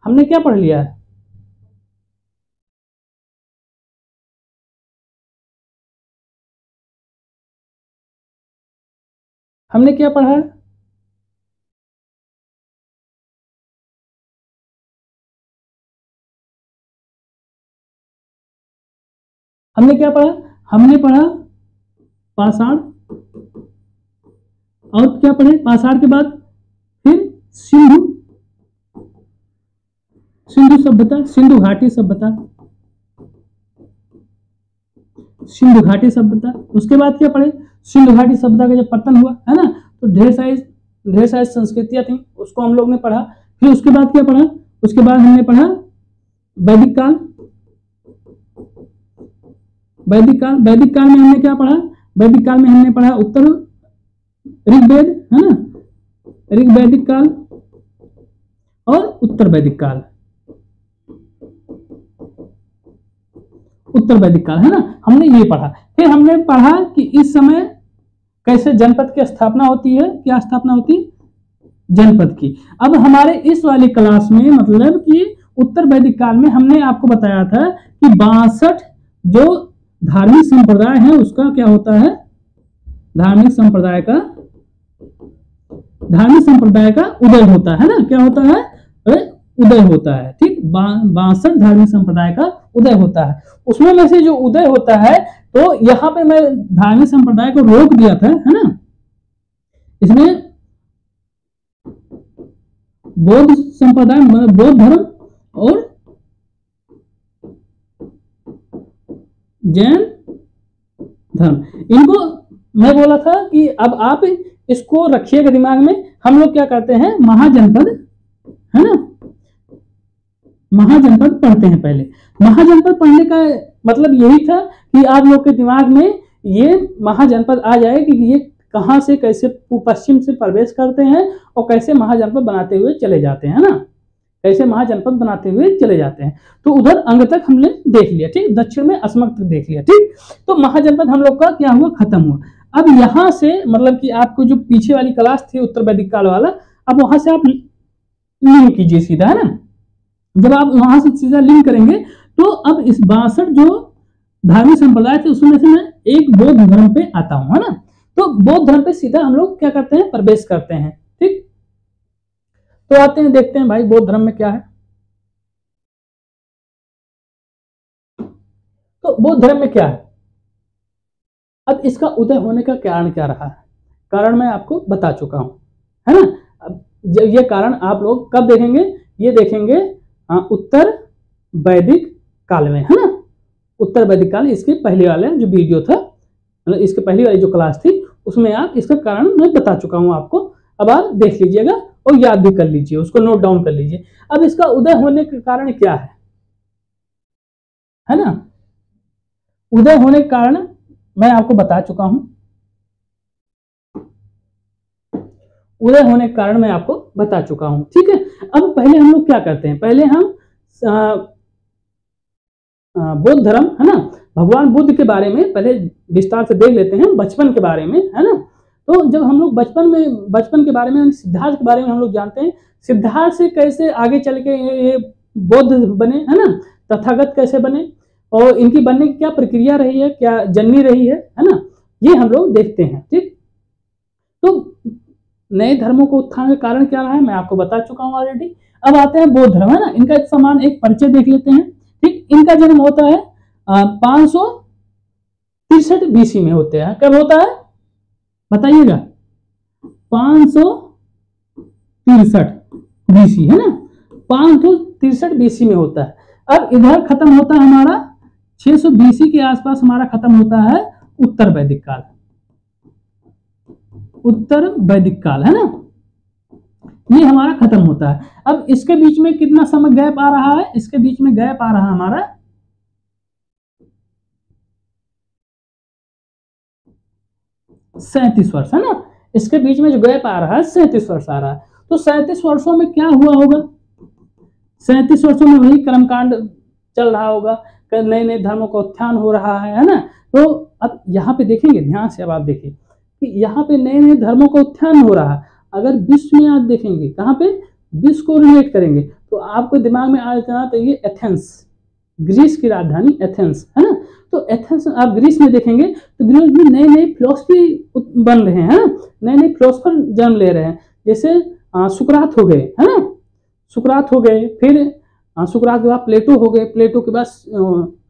हमने क्या पढ़ लिया है, हमने क्या पढ़ा है, हमने क्या पढ़ा, हमने पढ़ा पाषाण, और क्या पढ़े पाषाण के बाद फिर सिंधु, सिंधु सभ्यता, सिंधु घाटी सभ्यता, सिंधु घाटी सभ्यता। उसके बाद क्या पढ़े, सिंधु घाटी सभ्यता का जब पतन हुआ, है ना, तो ढेर सारी संस्कृतियां थी, उसको हम लोग ने पढ़ा। फिर उसके बाद क्या पढ़ा, उसके बाद हमने पढ़ा वैदिक काल, वैदिक काल, वैदिक काल में हमने क्या पढ़ा, वैदिक काल में हमने पढ़ा उत्तर ऋग्वेद, है ना, ऋग वैदिक काल और उत्तर वैदिक काल, उत्तर वैदिक काल, है ना, हमने ये पढ़ा। फिर हमने पढ़ा कि इस समय कैसे जनपद की स्थापना होती है, क्या स्थापना होती है जनपद की। अब हमारे इस वाली क्लास में मतलब कि उत्तर वैदिक काल में हमने आपको बताया था कि 62 जो धार्मिक संप्रदाय है उसका क्या होता है, धार्मिक संप्रदाय का उदय होता है ना, क्या होता है, उदय होता है, ठीक। 62 धार्मिक संप्रदाय का उदय होता है। उसमें में से जो उदय होता है, तो यहाँ पे मैं धार्मिक संप्रदाय को रोक दिया था, है ना। इसमें बौद्ध संप्रदाय, बौद्ध धर्म और जैन धर्म, इनको मैं बोला था कि अब आप इसको रखिएगा दिमाग में। हम लोग क्या करते हैं, महाजनपद, है ना, महाजनपद पढ़ते हैं। पहले महाजनपद पढ़ने का मतलब यही था कि आप लोग के दिमाग में ये महाजनपद आ जाए कि ये कहां से कैसे पश्चिम से प्रवेश करते हैं और कैसे महाजनपद बनाते हुए चले जाते हैं ना, कैसे महाजनपद बनाते हुए चले जाते हैं। तो उधर अंग तक हमने देख लिया, ठीक, दक्षिण में अस्मक तक देख लिया, ठीक। तो महाजनपद हम लोग का क्या हुआ, खत्म हुआ। अब यहां से मतलब कि आपको जो पीछे वाली क्लास थी उत्तर वैदिक काल वाला, अब वहां से आप लिंक कीजिए सीधा, है ना। जब आप वहां से सीधा लिंक करेंगे तो अब इस 62 जो धार्मिक संप्रदाय थे उसमें से मैं एक बौद्ध धर्म पे आता हूं, है ना। तो बौद्ध धर्म पे सीधा हम लोग क्या करते हैं, प्रवेश करते हैं, ठीक। तो आते हैं, देखते हैं भाई बौद्ध धर्म में क्या है। तो बौद्ध धर्म में क्या है, अब इसका उदय होने का कारण क्या रहा है, कारण मैं आपको बता चुका हूं, है ना। अब ये कारण आप लोग कब देखेंगे, ये देखेंगे उत्तर वैदिक काल में, है ना। उत्तर वैदिक काल, इसके पहले वाले जो वीडियो था, मतलब इसके पहली वाली जो क्लास थी उसमें आप इसका कारण मैं बता चुका हूं आपको। अब आप देख लीजिएगा और याद भी कर लीजिए, उसको नोट डाउन कर लीजिए। अब इसका उदय होने के कारण क्या है ना, उदय होने के कारण मैं आपको बता चुका हूं, उदय होने के कारण मैं आपको बता चुका हूं, ठीक है। अब पहले हम लोग क्या करते हैं, पहले हम बौद्ध धर्म, है ना, भगवान बुद्ध के बारे में पहले विस्तार से देख लेते हैं, बचपन के बारे में, है ना। तो जब हम लोग बचपन के बारे में, सिद्धार्थ के बारे में हम लोग जानते हैं, सिद्धार्थ से कैसे आगे चल के ये बौद्ध बने, है ना, तथागत कैसे बने, और इनकी बनने की क्या प्रक्रिया रही है, क्या जननी रही है ना, ये हम लोग देखते हैं। ठीक, तो नए धर्मों को उत्थान का कारण क्या रहा है मैं आपको बता चुका हूं ऑलरेडी। अब आते हैं बौद्ध धर्म, है ना, इनका एक समान एक परिचय देख लेते हैं। ठीक, इनका जन्म होता है 563 BC में होते हैं। कब होता है बताइएगा? 563 BC, है ना, 563 BC में होता है। अब इधर खत्म होता है हमारा 600 BC के आसपास हमारा खत्म होता है उत्तर वैदिक काल। उत्तर वैदिक काल, है ना, ये हमारा खत्म होता है। अब इसके बीच में कितना समय गैप आ रहा है? इसके बीच में गैप आ रहा है हमारा 37 वर्ष, है ना। इसके बीच में जो गैप आ रहा है 37 वर्ष आ रहा है। तो 37 वर्षों में क्या हुआ होगा? 37 वर्षों में वही कर्मकांड चल रहा होगा, नए नए धर्मों का उत्थान हो रहा है ना। तो अब यहाँ पे देखेंगे ध्यान से, अब आप देखिए कि यहाँ पे नए नए धर्मों का उत्थान हो रहा है। अगर विश्व में आप देखेंगे, कहाँ पे विश्व को रिलेट करेंगे, तो आपको दिमाग में आ जाना चाहिए एथेंस, ग्रीस की राजधानी एथेंस, है ना। तो एथेंस आप ग्रीस में देखेंगे तो ग्रीस में नए नए फिलोसफी बन रहे हैं, नए नए फिलोसफर जन्म ले रहे हैं। जैसे सुकरात हो गए, है ना, सुकरात हो गए, फिर सुकरात के बाद प्लेटो हो गए, प्लेटो के बाद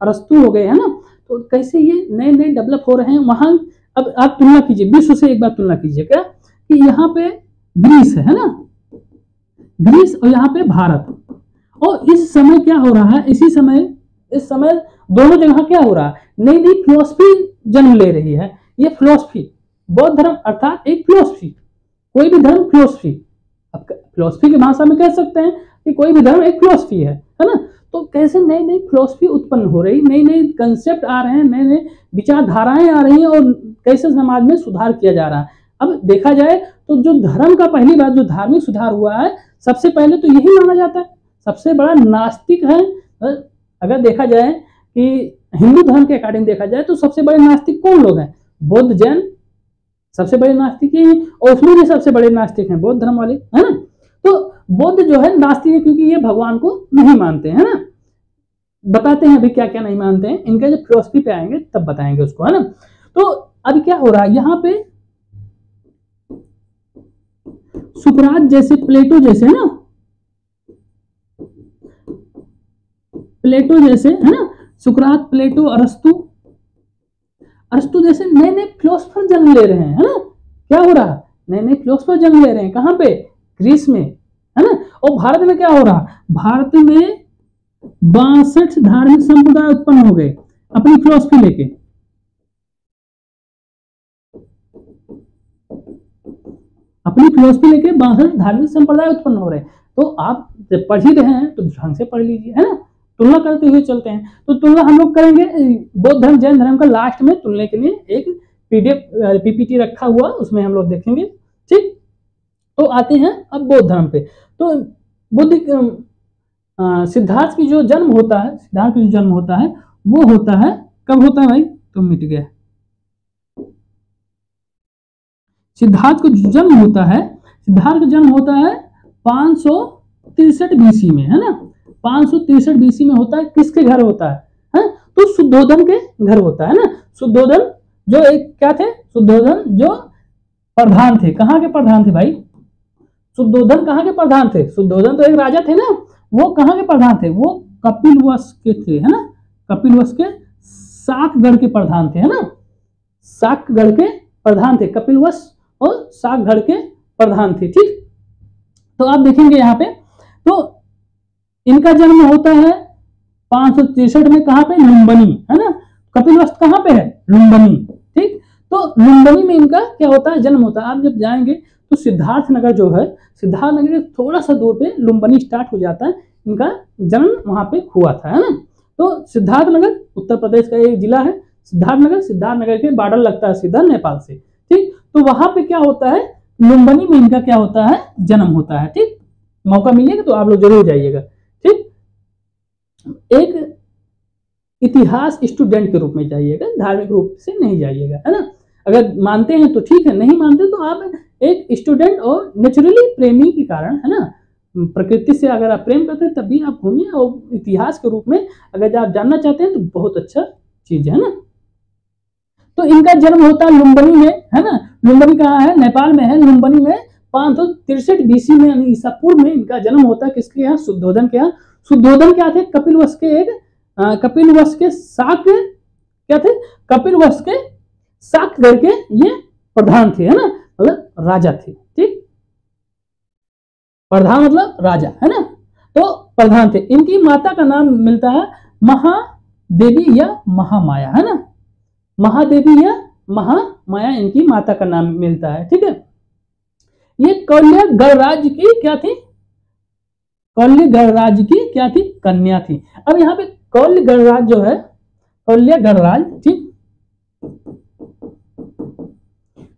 अरस्तु हो गए, है ना। तो कैसे ये नए नए डेवलप हो रहे हैं वहां। अब आप तुलना कीजिए, विश्व से एक बार तुलना कीजिए क्या, कि यहाँ पे ग्रीस है ना, ग्रीस, और यहाँ पे भारत। और इस समय क्या हो रहा है, इस समय दोनों जगह क्या हो रहा है, नई नई फिलोसफी जन्म ले रही है। ये फिलोसफी, बौद्ध धर्म अर्थात एक फिलोसफी, कोई भी धर्म फिलोसफी, अब फिलोसफी की भाषा में कह सकते हैं कि कोई भी धर्म एक फिलोसफी है ना। तो कैसे नई नई फिलोसफी उत्पन्न हो रही, नई नई कंसेप्ट आ रहे हैं, नए नए विचारधाराएं आ रही हैं, और कैसे समाज में सुधार किया जा रहा है। अब देखा जाए तो जो धर्म का पहली बार जो धार्मिक सुधार हुआ है, सबसे पहले तो यही माना जाता है, सबसे बड़ा नास्तिक है। अगर देखा जाए कि हिंदू धर्म के अकॉर्डिंग देखा जाए तो सबसे बड़े नास्तिक कौन लोग हैं? बौद्ध, जैन सबसे बड़े नास्तिक ही हैं, और उसमें भी सबसे बड़े नास्तिक हैं बौद्ध धर्म वाले, है ना। तो बौद्ध जो है नास्तिक है, क्योंकि ये भगवान को नहीं मानते हैं, है ना। बताते हैं अभी क्या क्या नहीं मानते हैं, इनके जब फिलोसफी पे आएंगे तब बताएंगे उसको, है ना। तो अब क्या हो रहा है यहाँ पे, सुकरात जैसे, प्लेटो जैसे, है ना, प्लेटो जैसे, है ना, सुकरात, प्लेटो, अरस्तु जैसे नए नए फिलोसफर जन्म ले रहे हैं, है ना। क्या हो रहा है, नए नए फिलोसफर जन्म ले रहे हैं, कहां पे? ग्रीस में, है ना। और भारत में क्या हो रहा, भारत में 62 धार्मिक संप्रदाय उत्पन्न हो गए अपनी फिलोसफी लेके। अपनी फिलोसफी लेके 62 धार्मिक संप्रदाय उत्पन्न हो रहे हैं। तो आप जब पढ़ ही रहे हैं तो ढंग से पढ़ लीजिए, है ना, तुलना करते हुए चलते हैं। तो तुलना हम लोग करेंगे बौद्ध धर्म जैन धर्म का, लास्ट में तुलने के लिए एक PDF PPT रखा हुआ, उसमें हम लोग देखेंगे। ठीक, तो आते हैं अब बौद्ध धर्म पे। तो बुद्ध सिद्धार्थ की जो जन्म होता है, सिद्धार्थ का जो जन्म होता है वो होता है, कब होता है भाई? तो मिट गया। सिद्धार्थ का जो जन्म होता है, सिद्धार्थ का जन्म होता है 563 BC में, है ना। 563 BC में होता है। किसके घर होता है? तो शुद्धोधन के घर होता है ना। शुद्धोधन जो एक क्या थे, शुद्धोधन जो प्रधान थे। कहाँ के प्रधान थे भाई? शुद्धोधन कहाँ के प्रधान थे? शुद्धोधन तो एक राजा थे ना, वो कहाँ के प्रधान थे? वो कपिलवश के थे, है ना। कपिलवश के शाकगढ़ के प्रधान थे, है ना। शाकगढ़ के प्रधान थे, कपिलवश और शाकगढ़ के प्रधान थे। ठीक, तो आप देखेंगे यहाँ पे, तो इनका जन्म होता है 563 में, कहाँ पे? लुम्बिनी, है ना। कपिलवस्तु कहाँ पे है? लुम्बिनी। ठीक, तो लुम्बिनी में इनका क्या होता है? जन्म होता है। आप जब जाएंगे तो सिद्धार्थ नगर जो है, सिद्धार्थ नगर के थोड़ा सा दूर पे लुम्बिनी स्टार्ट हो जाता है, इनका जन्म वहां पे हुआ था, है ना। तो सिद्धार्थ नगर उत्तर प्रदेश का एक जिला है, सिद्धार्थ नगर के बॉर्डर लगता है सीधा नेपाल से। ठीक, तो वहां पे क्या होता है, लुम्बिनी में इनका क्या होता है? जन्म होता है। ठीक, मौका मिलेगा तो आप लोग जरूर जाइएगा। ठीक, एक इतिहास स्टूडेंट के रूप में जाइएगा, धार्मिक रूप से नहीं जाइएगा, है ना। अगर मानते हैं तो ठीक है, नहीं मानते तो आप एक स्टूडेंट और नेचुरली प्रेमी के कारण, है ना, प्रकृति से अगर आप प्रेम करते हैं तब भी आप घूमिए, और इतिहास के रूप में अगर आप जानना चाहते हैं तो बहुत अच्छा चीज है ना। तो इनका जन्म होता है लुम्बिनी में, है ना। लुम्बिनी कहाँ है? नेपाल में है। लुम्बिनी में 563 BC में यानी ईसा पूर्व में इनका जन्म होता है। किसके यहाँ? शुद्धोधन के यहाँ। शुद्धोधन क्या थे? कपिलवस्तु के एक कपिलवस्तु के शाक्य क्या थे? कपिलवस्तु के शाक्य करके ये प्रधान थे, है ना, मतलब राजा थे। ठीक, प्रधान मतलब राजा, है ना, तो प्रधान थे। इनकी माता का नाम मिलता है महादेवी या महामाया, है ना, महादेवी या महामाया इनकी माता का नाम मिलता है। ठीक है, ये कौल्य गणराज्य की क्या थी? कौल्य गणराज्य की क्या थी? कन्या थी। अब यहाँ पे कौल्य गणराज्य जो है, कौल्य गणराज्य, ठीक,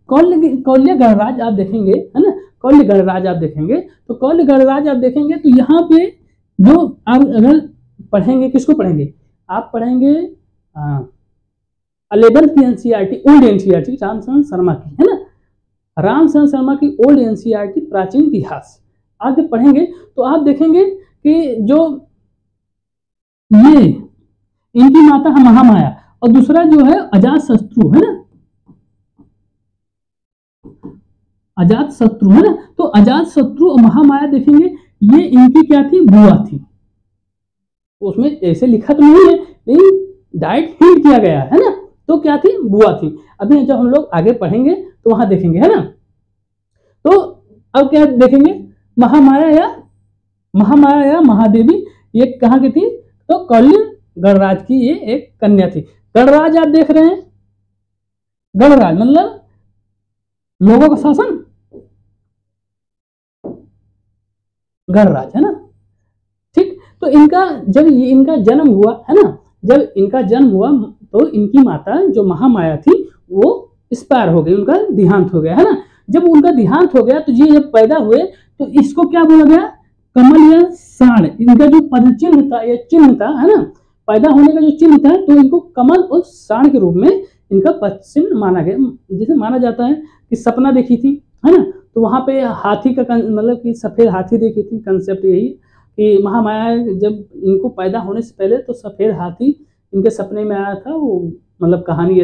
कौल्य गणराज्य आप देखेंगे, है ना, कौल्य गणराज्य आप देखेंगे तो कौल्य गणराज्य आप देखेंगे तो यहाँ पे जो आप अगर पढ़ेंगे, किसको पढ़ेंगे? आप पढ़ेंगे 11th की NCERT, old NCERT Ramsharan Sharma की, है ना, रामशरण शर्मा की ओल्ड एनसीईआरटी प्राचीन इतिहास आप जब पढ़ेंगे तो आप देखेंगे कि जो ये इनकी माता है महामाया और दूसरा जो है अजातशत्रु, है ना, अजातशत्रु, है ना। तो अजातशत्रु और महामाया देखेंगे ये इनकी क्या थी? बुआ थी। उसमें ऐसे लिखा तो नहीं है लेकिन डायरेक्ट हिंट किया गया है ना, तो क्या थी? बुआ थी। अभी जब हम लोग आगे पढ़ेंगे तो वहां देखेंगे, है ना। तो अब क्या देखेंगे? महामाया या महादेवी ये कहाँ की थी? तो कौल्य गणराज की ये एक कन्या थी। गणराज आप देख रहे हैं, गणराज मतलब लोगों का शासन, गणराज, है ना। ठीक, तो इनका जब इनका जन्म हुआ, है ना, जब इनका जन्म हुआ तो इनकी माता जो महामाया थी वो एक्सपायर हो गई, उनका देहांत हो गया, है ना। जब उनका देहांत हो गया तो ये जब पैदा हुए तो इसको क्या बोला गया? कमल या साण। इनका जो पद चिन्ह था या चिन्ह था, है ना, पैदा होने का जो चिन्ह था, तो इनको कमल और साण के रूप में इनका पद चिन्ह माना गया। जिसे माना जाता है कि सपना देखी थी, है ना, तो वहां पे हाथी का मतलब कि सफेद हाथी देखी थी। कंसेप्ट यही कि महामाया जब इनको पैदा होने से पहले तो सफेद हाथी इनके सपने में आया था। वो मतलब कहानी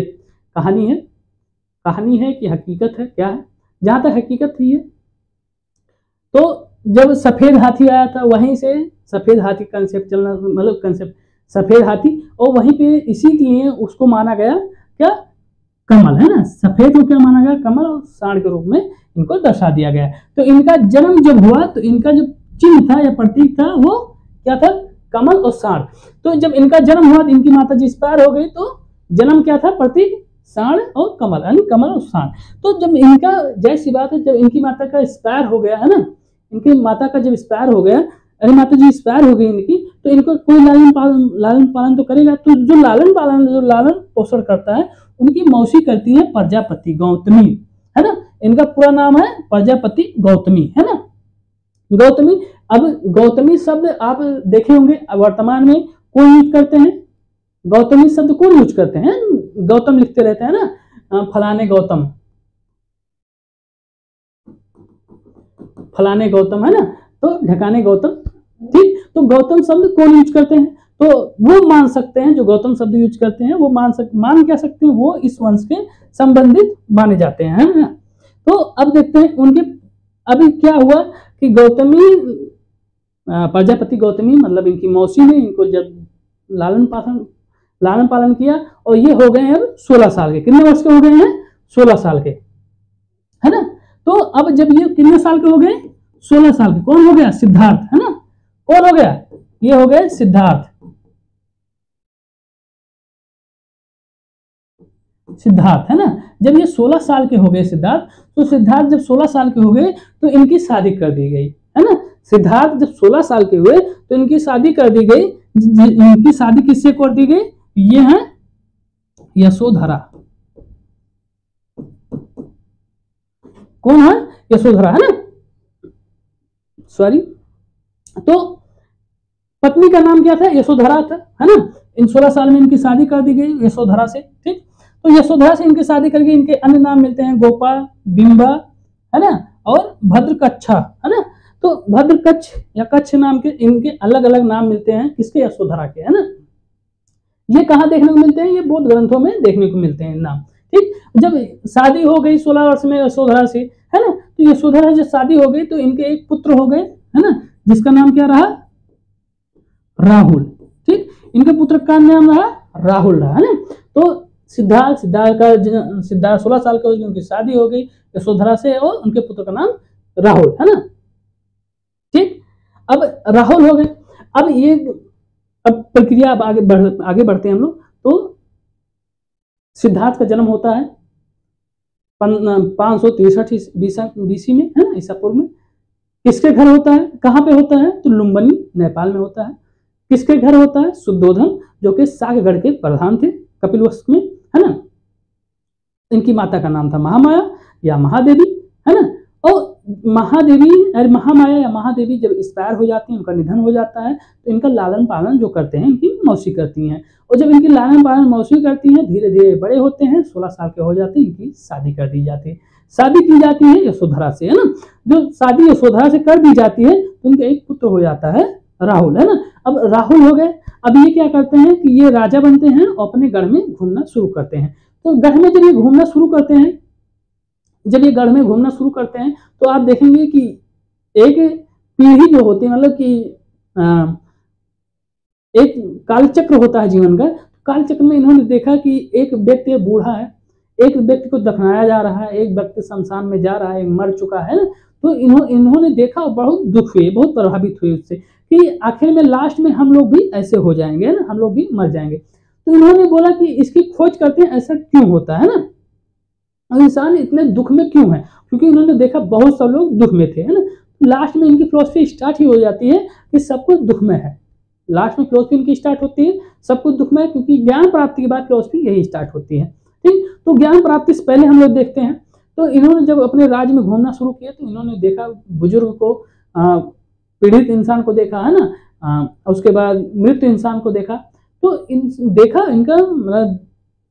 है कि हकीकत है, क्या है? जहां तक हकीकत थी ये, तो जब सफेद हाथी आया था वहीं से सफेद हाथी कंसेप्ट चलना, मतलब कंसेप्ट सफेद हाथी, और वहीं पे इसी के लिए उसको माना गया क्या? कमल, है ना। सफेद को क्या माना गया? कमल, और साण के रूप में इनको दर्शा दिया गया। तो इनका जन्म जब हुआ तो इनका जो चिन्ह था या प्रतीक था वो क्या था? कमल और साण। तो जब इनका जन्म हुआ तो इनकी माता जी एक्सपायर हो गई, तो जन्म क्या था? प्रतीक साण और कमल, यानी कमल और साण। तो जब इनका, जय सी बात है, जब इनकी माता का एक्सपायर हो गया, है ना, इनकी माता का जब एक्सपायर हो गया, अरे माता जी एक्सपायर हो गई इनकी, तो इनको कोई लालन पालन तो करेगा। तो जो लालन पोषण करता है उनकी मौसी करती है प्रजापति गौतमी, है ना। इनका पूरा नाम है प्रजापति गौतमी, है ना, गौतमी। अब गौतमी शब्द आप देखे होंगे वर्तमान में कौन यूज करते हैं? गौतमी शब्द कौन यूज करते हैं? गौतम लिखते रहते हैं ना, फलाने गौतम, फलाने गौतम, है ना, तो ढकाने गौतम। ठीक, तो गौतम शब्द कौन यूज करते हैं? तो वो मान सकते हैं, जो गौतम शब्द यूज करते हैं वो मान क्या सकते हैं? वो इस वंश के संबंधित माने जाते हैं, है ना। तो अब देखते हैं उनके, अभी क्या हुआ कि गौतमी, प्रजापति गौतमी मतलब इनकी मौसी ने इनको जब लालन पालन किया, और ये हो गए हैं अब 16 साल के। कितने वर्ष के हो गए हैं? 16 साल के, है ना। तो अब जब ये कितने साल के हो गए? 16 साल के। कौन हो गया? सिद्धार्थ, है ना। कौन हो गया? ये हो गए सिद्धार्थ, है ना। जब ये 16 साल के हो गए सिद्धार्थ, तो सिद्धार्थ जब 16 साल के हो गए तो इनकी शादी कर दी गई, है ना। सिद्धार्थ जब 16 साल के हुए तो इनकी शादी कर दी गई। इनकी शादी किससे कर दी गई? ये है यशोधरा। कौन है? यशोधरा, है ना, सॉरी। तो पत्नी का नाम क्या था? यशोधरा था, है ना। इन 16 साल में इनकी शादी कर दी गई यशोधरा से। ठीक, तो यशोधरा से इनकी शादी करके इनके अन्य नाम मिलते हैं गोपा, बिंबा, है ना, और भद्रकच्छा, है ना। तो भद्र कच्छ या कच्छ नाम के इनके अलग अलग नाम मिलते हैं, किसके? यशोधरा के, है ना। ये कहाँ देखने को मिलते हैं? ये बौद्ध ग्रंथों में देखने को मिलते हैं नाम। ठीक, जब शादी हो गई 16 वर्ष में यशोधरा से, है ना, तो यशोधरा जब शादी हो गई तो इनके एक पुत्र हो गए, है ना, जिसका नाम क्या रहा? राहुल। ठीक, इनके पुत्र का नाम रहा राहुल रहा, है ना। तो सिद्धार्थ 16 साल के उनकी शादी हो गई यशोधरा से और उनके पुत्र का नाम राहुल, है ना। ठीक, अब राहुल हो गए। अब प्रक्रिया अब आगे बढ़ते हैं हम लोग। तो सिद्धार्थ का जन्म होता है 563 बीसी में, है ना, ईसा पूर्व में। किसके घर होता है? कहाँ पे होता है? तो लुम्बिनी नेपाल में होता है। किसके घर होता है? शुद्धोधन, जो कि सागगढ़ के प्रधान थे कपिलवस्तु में, है ना। इनकी माता का नाम था महामाया या महादेवी, है ना। और महामाया या महादेवी जब एक्सपायर हो जाती है, उनका निधन हो जाता है, तो इनका लालन पालन जो करते हैं इनकी मौसी करती हैं। और जब इनकी लालन पालन मौसी करती हैं, धीरे धीरे बड़े होते हैं, 16 साल के हो जाते हैं, इनकी शादी कर दी जाती है। शादी की जाती है यशोधरा से, है ना। जो शादी यशोधरा से कर दी जाती है तो उनका एक पुत्र हो जाता है राहुल, है ना। अब राहुल हो गए। अब ये क्या करते हैं कि ये राजा बनते हैं और अपने गढ़ में घूमना शुरू करते हैं। तो गढ़ में जब ये घूमना शुरू करते हैं, तो आप देखेंगे कि एक पीढ़ी जो होती है, मतलब कि एक कालचक्र होता है जीवन का। कालचक्र में इन्होंने देखा कि एक व्यक्ति बूढ़ा है, एक व्यक्ति को दफनाया जा रहा है, एक व्यक्ति शमशान में जा रहा है, एक मर चुका है ना। तो इन्होंने देखा और बहुत दुख हुए, बहुत प्रभावित हुए उससे कि आखिर में लास्ट में हम लोग भी ऐसे हो जाएंगे ना, हम लोग भी मर जाएंगे। तो इन्होंने बोला कि इसकी खोज करते हैं, ऐसा क्यों होता है ना, और इंसान इतने दुख में क्यों है, क्योंकि इन्होंने देखा बहुत सब लोग दुख में थे, है ना। लास्ट में इनकी फिलोसफी स्टार्ट ही हो जाती है कि सब कुछ दुख में है। लास्ट में फिलोसफी इनकी स्टार्ट होती है सब कुछ दुख में है, क्योंकि ज्ञान प्राप्ति के बाद फिलोसफी यही स्टार्ट होती है। ठीक, तो ज्ञान प्राप्ति से पहले हम लोग देखते हैं, तो इन्होंने जब अपने राज्य में घूमना शुरू किया तो इन्होंने देखा बुजुर्ग को, पीड़ित इंसान को देखा, है ना, उसके बाद मृत इंसान को देखा। तो देखा इनका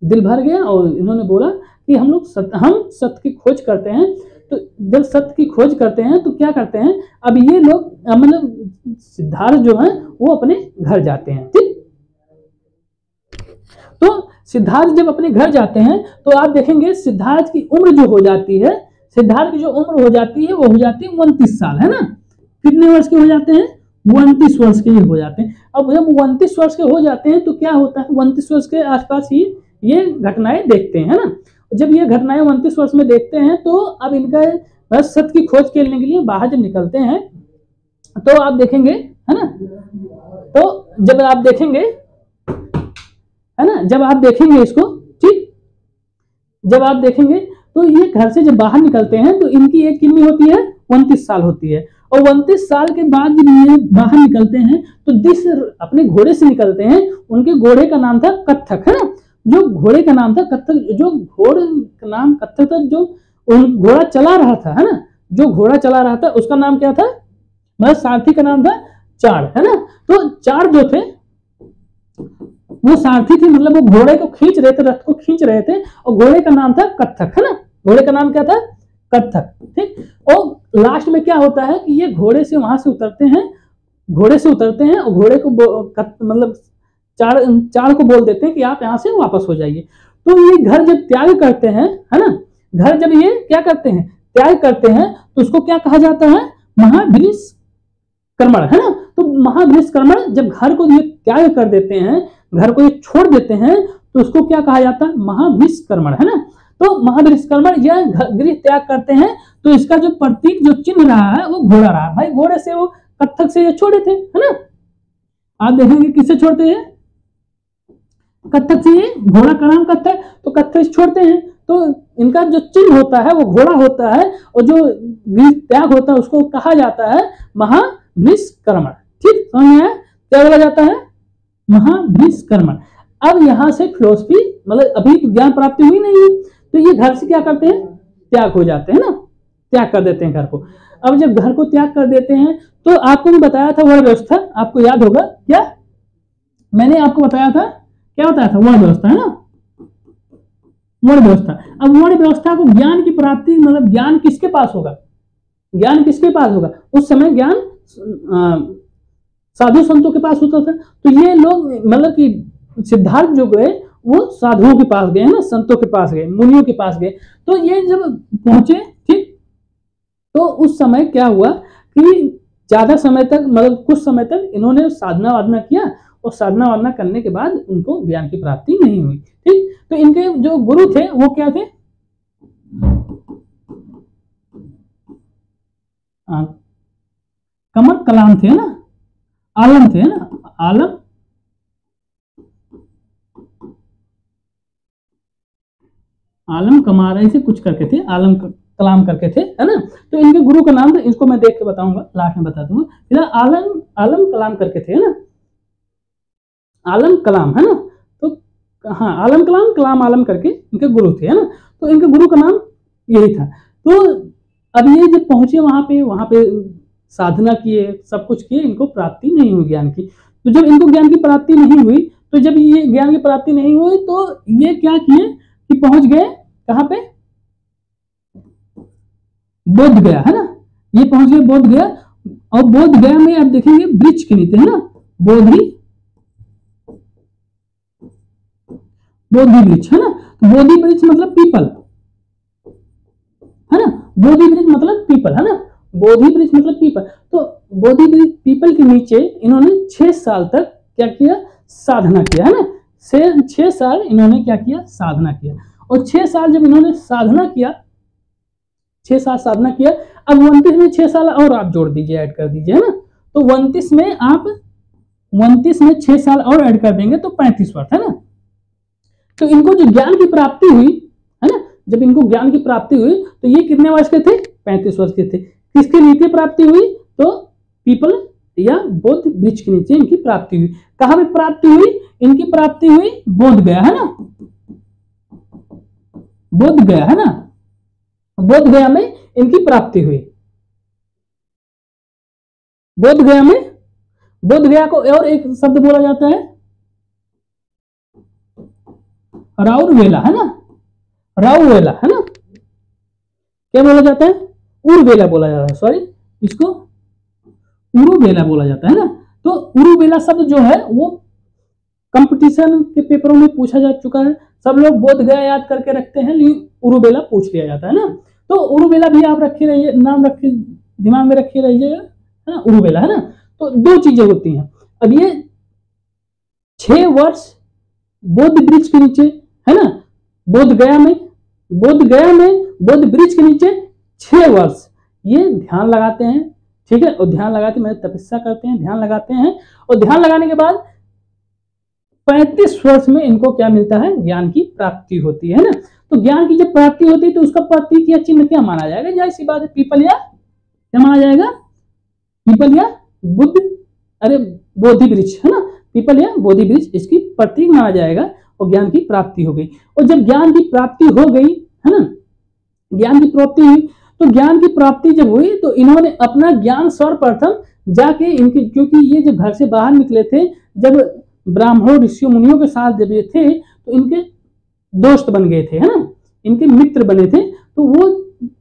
दिल भर गया और इन्होंने बोला कि हम सत्य की खोज करते हैं। तो जब सत्य की खोज करते हैं तो क्या करते हैं, अब ये लोग मतलब सिद्धार्थ जो है वो अपने घर जाते हैं। ठीक, तो सिद्धार्थ जब अपने घर जाते हैं तो आप देखेंगे सिद्धार्थ की उम्र जो हो जाती है, सिद्धार्थ की जो उम्र हो जाती है वो हो जाती है 29 साल, है ना। कितने वर्ष के हो जाते हैं? 29 वर्ष के हो जाते हैं। अब जब 29 वर्ष के हो जाते हैं तो क्या होता है, 29 वर्ष के आसपास ही ये घटनाएं देखते हैं, है ना। जब ये घटनाएं 29 वर्ष में देखते हैं तो अब इनका बस सत्य की खोज करने के लिए बाहर जब निकलते हैं तो आप देखेंगे, है ना, तो जब आप देखेंगे, है ना, जब आप देखेंगे इसको, ठीक, जब आप देखेंगे तो ये घर से जब बाहर निकलते हैं तो इनकी एज कितनी होती है? 29 साल होती है। और 29 साल के बाद जब ये बाहर निकलते हैं तो अपने घोड़े से निकलते हैं। उनके घोड़े का नाम था कत्थक, है ना। जो घोड़े का नाम था कत्थक, जो घोड़े का नाम कत्थक था, जो घोड़ा चला रहा था, है ना, जो घोड़ा चला रहा था उसका नाम क्या था? मतलब सारथी का नाम था चार, है ना। तो चार जो थे वो सारथी थे, मतलब वो घोड़े को खींच रहे थे, रथ को खींच रहे थे, और घोड़े का नाम था कत्थक, है ना। घोड़े का नाम क्या था? कत्थक। ठीक, और लास्ट में क्या होता है कि ये घोड़े से वहां से उतरते हैं, और घोड़े को मतलब चार को बोल देते हैं कि आप यहाँ से वापस हो जाइए। तो ये घर जब त्याग करते हैं, है ना, घर जब ये क्या करते हैं, त्याग करते हैं, तो उसको क्या कहा जाता है? महाभिनिष्क्रमण, है ना। तो महाभिनिष्क्रमण, जब घर को ये त्याग कर देते हैं, घर को ये छोड़ देते हैं, तो उसको क्या कहा जाता है? महाभिनिष्क्रमण, है ना। तो महाभिनिष्क्रमण या गृह त्याग करते हैं, तो इसका जो प्रतीक, जो चिन्ह रहा है वो घोड़ा रहा। भाई घोड़े से वो कत्थक से ये छोड़े थे, है ना। आप देखेंगे किससे छोड़ते हैं? कत्थक से। ये घोड़ा का नाम कत्थक, तो कत्थक से छोड़ते हैं, तो इनका जो चिन्ह होता है वो घोड़ा होता है, और जो गृह त्याग होता है उसको कहा जाता है महाभिनिष्क्रमण। ठीक, समझ में आया? क्या बोला जाता है? महाभिनिष्क्रमण। अब यहां से फिलोसफी, मतलब अभी तो ज्ञान प्राप्ति हुई नहीं है, तो ये घर से क्या करते हैं? त्याग हो जाते हैं ना, त्याग कर देते हैं घर को। अब जब घर को त्याग कर देते हैं तो आपको भी बताया था वर्ण व्यवस्था, आपको याद होगा क्या? मैंने आपको बताया था, क्या बताया था? वर्ण व्यवस्था, है ना, वर्ण व्यवस्था। अब वर्ण व्यवस्था को ज्ञान की प्राप्ति, मतलब ज्ञान किसके पास होगा? ज्ञान किसके पास होगा? उस समय ज्ञान साधु संतों के पास होता था। तो ये लोग मतलब कि सिद्धार्थ जो गए वो साधुओं के पास गए, है ना, संतों के पास गए, मुनियों के पास गए। तो ये जब पहुंचे, ठीक, तो उस समय क्या हुआ कि ज्यादा समय तक, मतलब कुछ समय तक इन्होंने साधना वाधना किया, और साधना वाधना करने के बाद उनको ज्ञान की प्राप्ति नहीं हुई। ठीक, तो इनके जो गुरु थे वो क्या थे? कमर कलाम थे ना, आलम थे ना, आलम कमार से कुछ करके थे, आलम कलाम करके थे, है ना। तो इनके गुरु का नाम था, इसको मैं देख के बताऊंगा, लास्ट में बता दूंगा। आलम कलाम करके थे, है ना, आलम कलाम, है ना। तो हाँ, आलम कलाम, कलाम आलम करके इनके गुरु थे, है ना। तो इनके गुरु का नाम यही था। तो अब ये जब पहुंचे वहां पे साधना किए, सब कुछ किए, इनको प्राप्ति नहीं हुई ज्ञान की। तो जब इनको ज्ञान की प्राप्ति नहीं हुई, तो जब ये ज्ञान की प्राप्ति नहीं हुई, तो ये क्या किए कि पहुंच गए कहां पे? बोध गया, है ना। ये पहुंच गए बोध गया, और बोध गया में आप देखेंगे वृक्ष के नीचे, है ना, बोधि वृक्ष, है ना। बोधि वृक्ष मतलब पीपल, है ना, बोधि वृक्ष मतलब पीपल, है ना, बोधि वृक्ष मतलब पीपल। तो बोधि वृक्ष पीपल के नीचे इन्होंने 6 साल तक क्या किया? साधना किया, है ना। 6 साल इन्होंने क्या किया? साधना किया। और 6 साल जब इन्होंने साधना किया, 6 साल साधना किया, अब 29 में 6 साल और आप जोड़ दीजिए, ऐड कर दीजिए, है ना। तो 29 में 6 साल और ऐड कर देंगे तो 35 वर्ष, है ना। तो इनको जो ज्ञान की प्राप्ति हुई, है ना, जब इनको ज्ञान की प्राप्ति हुई तो ये कितने वर्ष के थे? 35 वर्ष के थे। किसके नीचे प्राप्ति हुई? तो पीपल या बोध वृक्ष के नीचे इनकी प्राप्ति हुई। कहां पे प्राप्ति हुई? इनकी प्राप्ति हुई बोध गया, है ना, बोध गया, है ना, बोध गया में इनकी प्राप्ति हुई। बोध गया में, बोध गया को और एक शब्द बोला जाता है राउरवेला, है ना, राउरवेला, है ना। क्या बोला जाता है? उर्वेला बोला जाता है, सॉरी, इसको उरुवेला बोला जाता है ना। तो उरुवेला शब्द जो है वो कंपटीशन के पेपरों में पूछा जा चुका है। सब लोग बोध गया याद करके रखते हैं, लेकिन उरुवेला पूछ लिया जाता है ना। तो उरुवेला भी आप रखे रहिए, नाम रखिए, दिमाग में रखे रहिएगा, है ना, उरुवेला, है ना। तो 2 चीजें होती हैं। अब ये 6 वर्ष बोध वृक्ष के नीचे, है ना, बोध गया में बोध वृक्ष के नीचे 6 वर्ष ये ध्यान लगाते हैं, ठीक है। और ध्यान लगाते हैं, तपस्या करते हैं, ध्यान लगाते हैं, और ध्यान लगाने के बाद 35 वर्ष में इनको क्या मिलता है? ज्ञान की प्राप्ति होती है ना। तो ज्ञान की जब प्राप्ति होती है तो उसका प्रतीक या चिन्ह क्या माना जाएगा? जाहिर सी बात है, पीपल या क्या माना जाएगा? पीपल या बोधि वृक्ष, है ना, पीपल या बोधि वृक्ष इसकी प्रतीक माना जाएगा, और ज्ञान की प्राप्ति हो गई। और जब ज्ञान की प्राप्ति हो गई, है ना, ज्ञान की प्राप्ति हुई, तो ज्ञान की प्राप्ति जब हुई तो इन्होंने अपना ज्ञान सर्वप्रथम जाके इनके, क्योंकि ये जब घर से बाहर निकले थे, जब ब्राह्मणों ऋषियों मुनियों के साथ जब ये थे तो इनके दोस्त बन गए थे, है ना, इनके मित्र बने थे। तो वो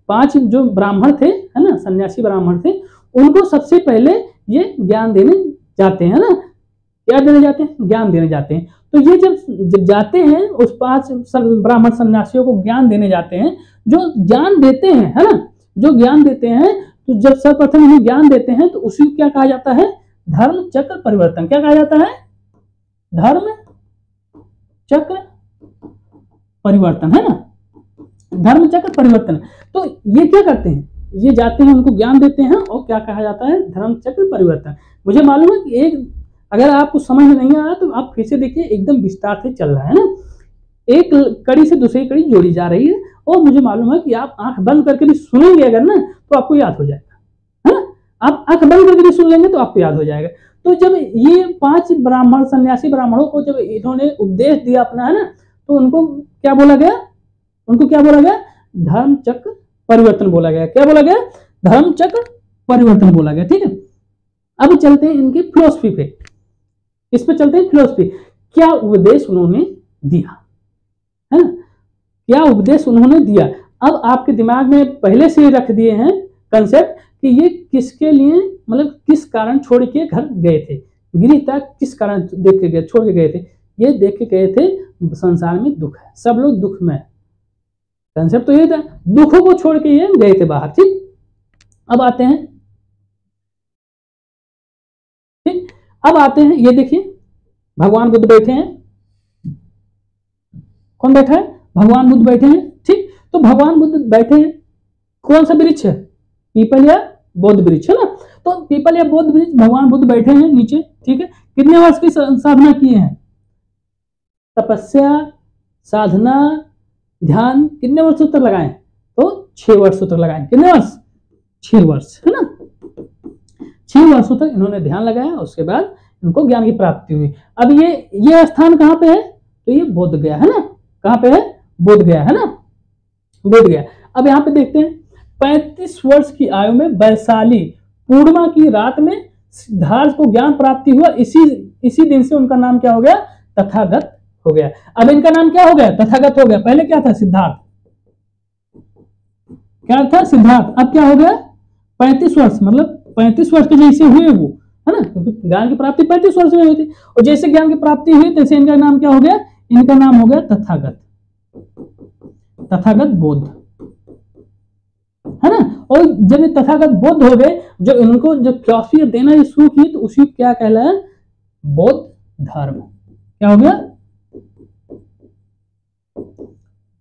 5 जो ब्राह्मण थे, है ना, सन्यासी ब्राह्मण थे, उनको सबसे पहले ये ज्ञान देने जाते हैं ना, क्या देने जाते हैं? ज्ञान देने जाते हैं। तो ये जब जाते हैं उस 5 ब्राह्मण सन्यासियों को ज्ञान देने जाते हैं, जो ज्ञान देते हैं, है ना, जो ज्ञान देते हैं, तो जब सर्वप्रथम इन्हें ज्ञान देते हैं तो उसी को क्या कहा जाता है? धर्म चक्र परिवर्तन। क्या कहा जाता है? धर्म चक्र परिवर्तन, है ना, धर्म चक्र परिवर्तन। तो ये क्या करते हैं? ये जाते हैं, उनको ज्ञान देते हैं, और क्या कहा जाता है? धर्म चक्र परिवर्तन। मुझे मालूम है कि एक, अगर आपको समझ में नहीं आया तो आप फिर से देखिए, एकदम विस्तार से चल रहा है ना, एक कड़ी से दूसरी कड़ी जोड़ी जा रही है, और मुझे मालूम है कि आप आंख बंद करके भी सुनेंगे अगर ना, तो आपको याद हो जाएगा, है ना। आप आंख बंद करके भी सुन लेंगे तो आपको याद हो जाएगा। तो जब ये 5 ब्राह्मण सन्यासी ब्राह्मणों को जब इन्होंने उपदेश दिया अपना, है ना, तो उनको क्या बोला गया? उनको क्या बोला गया? धर्म चक्र परिवर्तन बोला गया। क्या बोला गया? धर्म चक्र परिवर्तन बोला गया, ठीक है। अब चलते हैं इनकी फिलोसफी पे, इस पे चलते हैं फिलोसफी। क्या उपदेश उन्होंने दिया, है ना, क्या उपदेश उन्होंने दिया? अब आपके दिमाग में पहले से ही रख दिए हैं, कंसेप्ट कि ये किसके लिए, मतलब किस कारण छोड़ के घर गए थे, गिरिता किस कारण देख के गए, छोड़ के गए थे, ये देख के गए थे संसार में दुख है, सब लोग दुख में है। कंसेप्ट तो ये था, दुखों को छोड़ के ये गए थे बाहर। ठीक, अब आते हैं, ठीक, अब आते हैं, ये देखिए भगवान बुद्ध बैठे हैं, कौन बैठा है, भगवान बुद्ध बैठे हैं। ठीक, तो भगवान बुद्ध बैठे हैं, कौन सा वृक्ष है, पीपल या बोध वृक्ष है ना, तो पीपल या बोध वृक्ष, भगवान बुद्ध बैठे हैं नीचे। ठीक है, कितने वर्ष की साधना किए हैं, तपस्या, साधना, ध्यान, कितने वर्षों तक लगाए, तो 6 वर्षों तक लगाए, कितने वर्ष, 6 वर्ष है ना, 6 वर्षों तक इन्होंने ध्यान लगाया, उसके बाद इनको ज्ञान की प्राप्ति हुई। अब ये स्थान कहाँ पे है, तो ये बोध गया है ना, कहाँ पे है, बोध गया है ना, बोध गया। अब यहाँ पे देखते हैं, 35 वर्ष की आयु में वैशाली पूर्णिमा की रात में सिद्धार्थ को ज्ञान प्राप्ति हुआ, इसी दिन से उनका नाम क्या हो गया, तथागत हो गया। अब इनका नाम क्या हो गया, तथागत हो गया, पहले क्या था, सिद्धार्थ, क्या था, सिद्धार्थ, अब क्या हो गया, 35 वर्ष, मतलब 35 वर्ष के जैसे हुए वो, है ना, क्योंकि ज्ञान की प्राप्ति 35 वर्ष में हुई थी, और जैसे ज्ञान की प्राप्ति हुई तैसे इनका नाम क्या हो गया, इनका नाम हो गया तथागत, तथागत बोध, है ना। और जब ये तथागत बोध हो गए, जब इनको जब फिलॉसफी देना ये शुरू की, तो उसी क्या कहलाया, बौद्ध धर्म, क्या हो गया,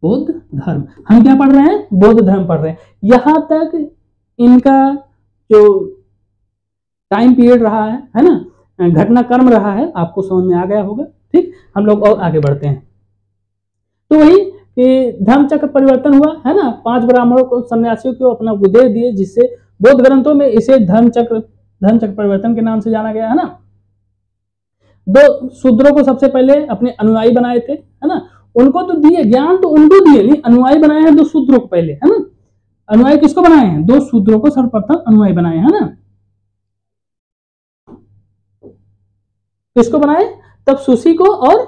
बौद्ध धर्म। हम क्या पढ़ रहे हैं, बौद्ध धर्म पढ़ रहे हैं। यहां तक इनका जो टाइम पीरियड रहा है ना, घटनाक्रम रहा है, आपको समझ में आ गया होगा। ठीक, हम लोग और आगे बढ़ते हैं। तो वही कि धर्म चक्र परिवर्तन हुआ है ना, 5 ब्राह्मणों को, सन्यासियों को अपना उपदेश दिए, जिससे बौद्ध ग्रंथों में इसे धर्म चक्र परिवर्तन के नाम से जाना गया है ना। 2 शूद्रों को सबसे पहले अपने अनुयायी बनाए थे, है ना, उनको तो दिए ज्ञान, तो उनको दिए नहीं, अनुयायी बनाए हैं 2 शूद्रों को पहले, है ना। अनुयायी किसको बनाए हैं, 2 शूद्रों को सर्वप्रथम अनुयायी बनाए, है ना। किसको बनाए, तब सुशी को और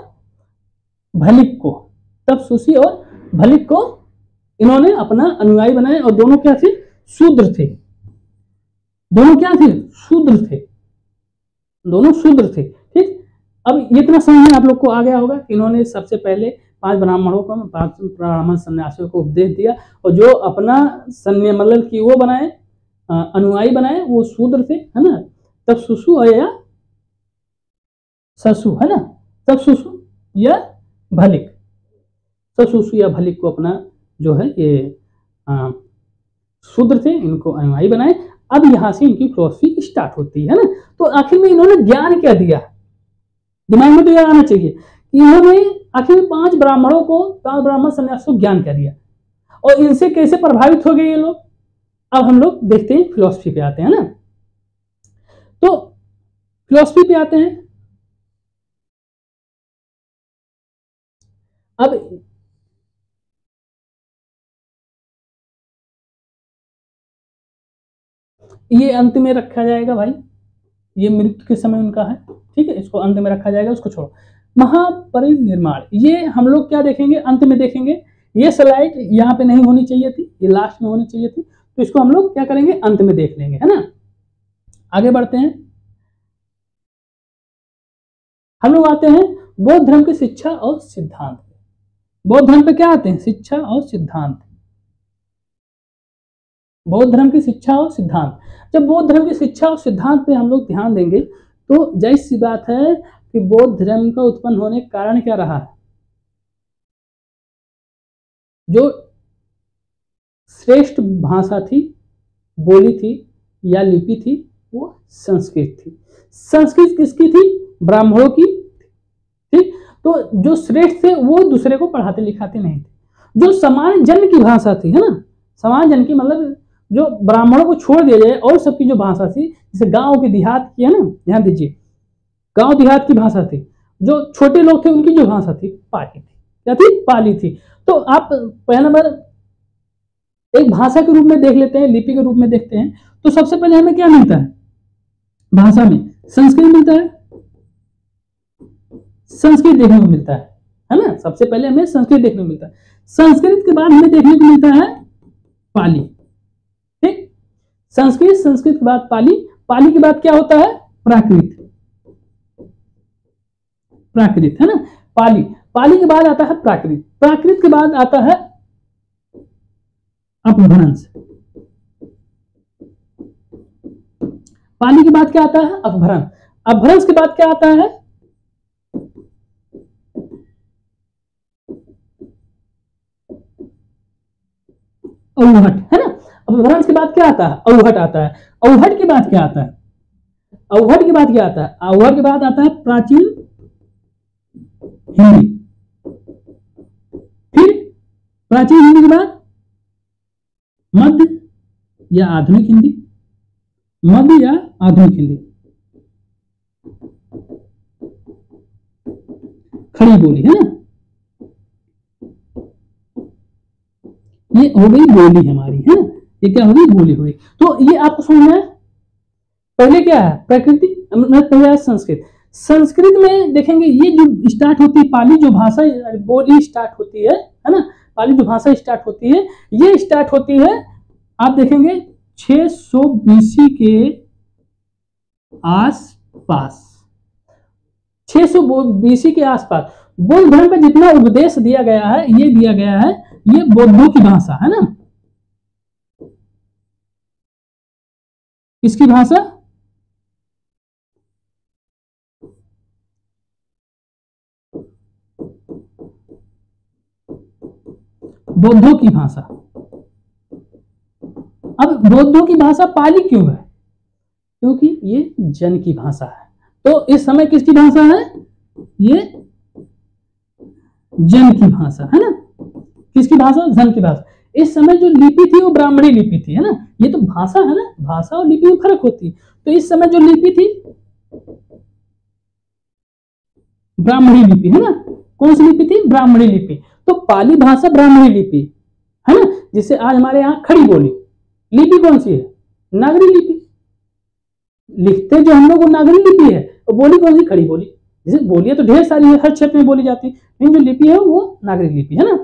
भलिक को, तब सुशी और भलिक को इन्होंने अपना अनुयायी बनाए, और दोनों क्या थे, शूद्र थे, दोनों क्या थे, शूद्र थे, दोनों शूद्र थे। ठीक, अब इतना समझ में आप लोग को आ गया होगा कि इन्होंने सबसे पहले 5 ब्राह्मणों को, 5 ब्राह्मण सन्यासियों को उपदेश दिया, और जो अपना मतलब कि वो बनाए, अनुयायी बनाए, वो शूद्र थे, है ना। तब सुसु या ससु, है ना, तब सुसु या भलिक, ससुसु या भलिक को अपना जो है ये शूद्र थे, इनको अनुयायी बनाए। अब यहां से इनकी फिलॉसफी स्टार्ट होती है ना। तो आखिर में इन्होंने ज्ञान क्या दिया, दिमाग में तो यह आना चाहिए कि इन्होंने आखिर में 5 ब्राह्मणों को, 5 ब्राह्मण सन्यासियों को ज्ञान क्या दिया, और इनसे कैसे प्रभावित हो गए ये लोग। अब हम लोग देखते हैं, फिलॉसफी पे आते हैं ना। तो फिलॉसफी पे आते हैं। अब ये अंत में रखा जाएगा भाई, ये मृत्यु के समय उनका है, ठीक है, इसको अंत में रखा जाएगा, उसको छोड़ो। महापरिनिर्वाण, ये हम लोग क्या देखेंगे, अंत में देखेंगे। ये स्लाइड यहाँ पे नहीं होनी चाहिए थी, ये लास्ट में होनी चाहिए थी, तो इसको हम लोग क्या करेंगे, अंत में देख लेंगे, है ना। आगे बढ़ते हैं, हम लोग आते हैं बौद्ध धर्म की शिक्षा और सिद्धांत। बौद्ध धर्म पे क्या आते हैं, शिक्षा और सिद्धांत, बौद्ध धर्म की शिक्षा और सिद्धांत। जब बौद्ध धर्म की शिक्षा और सिद्धांत पे हम लोग ध्यान देंगे, तो जाहिर सी बात है कि बौद्ध धर्म का उत्पन्न होने का कारण क्या रहा है, जो श्रेष्ठ भाषा थी, बोली थी या लिपि थी, वो संस्कृत थी। संस्कृत किसकी थी, ब्राह्मणों की, ठीक। तो जो श्रेष्ठ थे वो दूसरे को पढ़ाते लिखाते नहीं थे। जो सामान्य जन की भाषा थी, है ना, सामान्य जन की मतलब जो ब्राह्मणों को छोड़ दिया जाए और सबकी जो भाषा थी, जैसे गांव के देहात की, है ना, ध्यान दीजिए, गांव देहात की भाषा थी, जो छोटे लोग थे उनकी जो भाषा थी पाली थी, क्या थी, पाली थी। तो आप पहला नंबर एक भाषा के रूप में देख लेते हैं, लिपि के रूप में देखते हैं, तो सबसे पहले हमें क्या मिलता है, भाषा में संस्कृत मिलता है, संस्कृत देखने को मिलता है ना, सबसे पहले हमें संस्कृत देखने को मिलता है। संस्कृत के बाद हमें देखने को मिलता है पाली, ठीक। संस्कृत, संस्कृत के बाद पाली, पाली के बाद क्या होता है? प्राकृत, प्राकृत है ना, पाली, पाली के बाद आता है प्राकृत, प्राकृत के बाद आता है अपभ्रंश, पाली के बाद क्या आता है? अपभ्रंश, अपभ्रंश के बाद क्या आता है? अवहट, है ना। अपभ्रंश के बाद क्या आता है? अवहट आता है। अवहट के बाद क्या आता है? अवहट के बाद क्या आता है? अवहट के बाद आता है प्राचीन हिंदी, फिर प्राचीन हिंदी के बाद मध्य या आधुनिक हिंदी, मध्य या आधुनिक हिंदी, खड़ी बोली, है ना। ये हो गई बोली हमारी, है ना, ये क्या हो गई? बोली हुई। तो ये आपको समझना है। पहले क्या है? प्रकृति, पहले है संस्कृत। संस्कृत में देखेंगे ये जो स्टार्ट होती है पाली, जो भाषा बोली स्टार्ट होती है ना, पाली जो भाषा स्टार्ट होती है, ये स्टार्ट होती है, आप देखेंगे 600 BC के आसपास, 600 BC के आसपास बौद्ध धर्म का जितना उपदेश दिया गया है, ये दिया गया है, ये बौद्धों की भाषा है ना। किसकी भाषा? बौद्धों की भाषा। अब बौद्धों की भाषा पाली क्यों है? क्योंकि ये जन की भाषा है। तो इस समय किसकी भाषा है? ये जन की भाषा है ना। किसकी भाषा? जन की भाषा। इस समय जो लिपि थी वो ब्राह्मणी लिपि थी, है ना। ये तो भाषा है ना, भाषा और लिपि में फर्क होती है। तो इस समय जो लिपि थी ब्राह्मणी लिपि, है ना। कौन सी लिपि थी? ब्राह्मणी लिपि। तो पाली भाषा ब्राह्मणी लिपि, है ना, जिससे आज हमारे यहाँ खड़ी बोली। लिपि कौन सी है? नागरी लिपि। लिखते जो हम लोग वो नागरी लिपि है, और बोली कौन सी? खड़ी बोली। जैसे बोलियां तो ढेर सारी है, हर क्षेत्र में बोली जाती है, लेकिन जो लिपि है वो नागरिक लिपि है ना।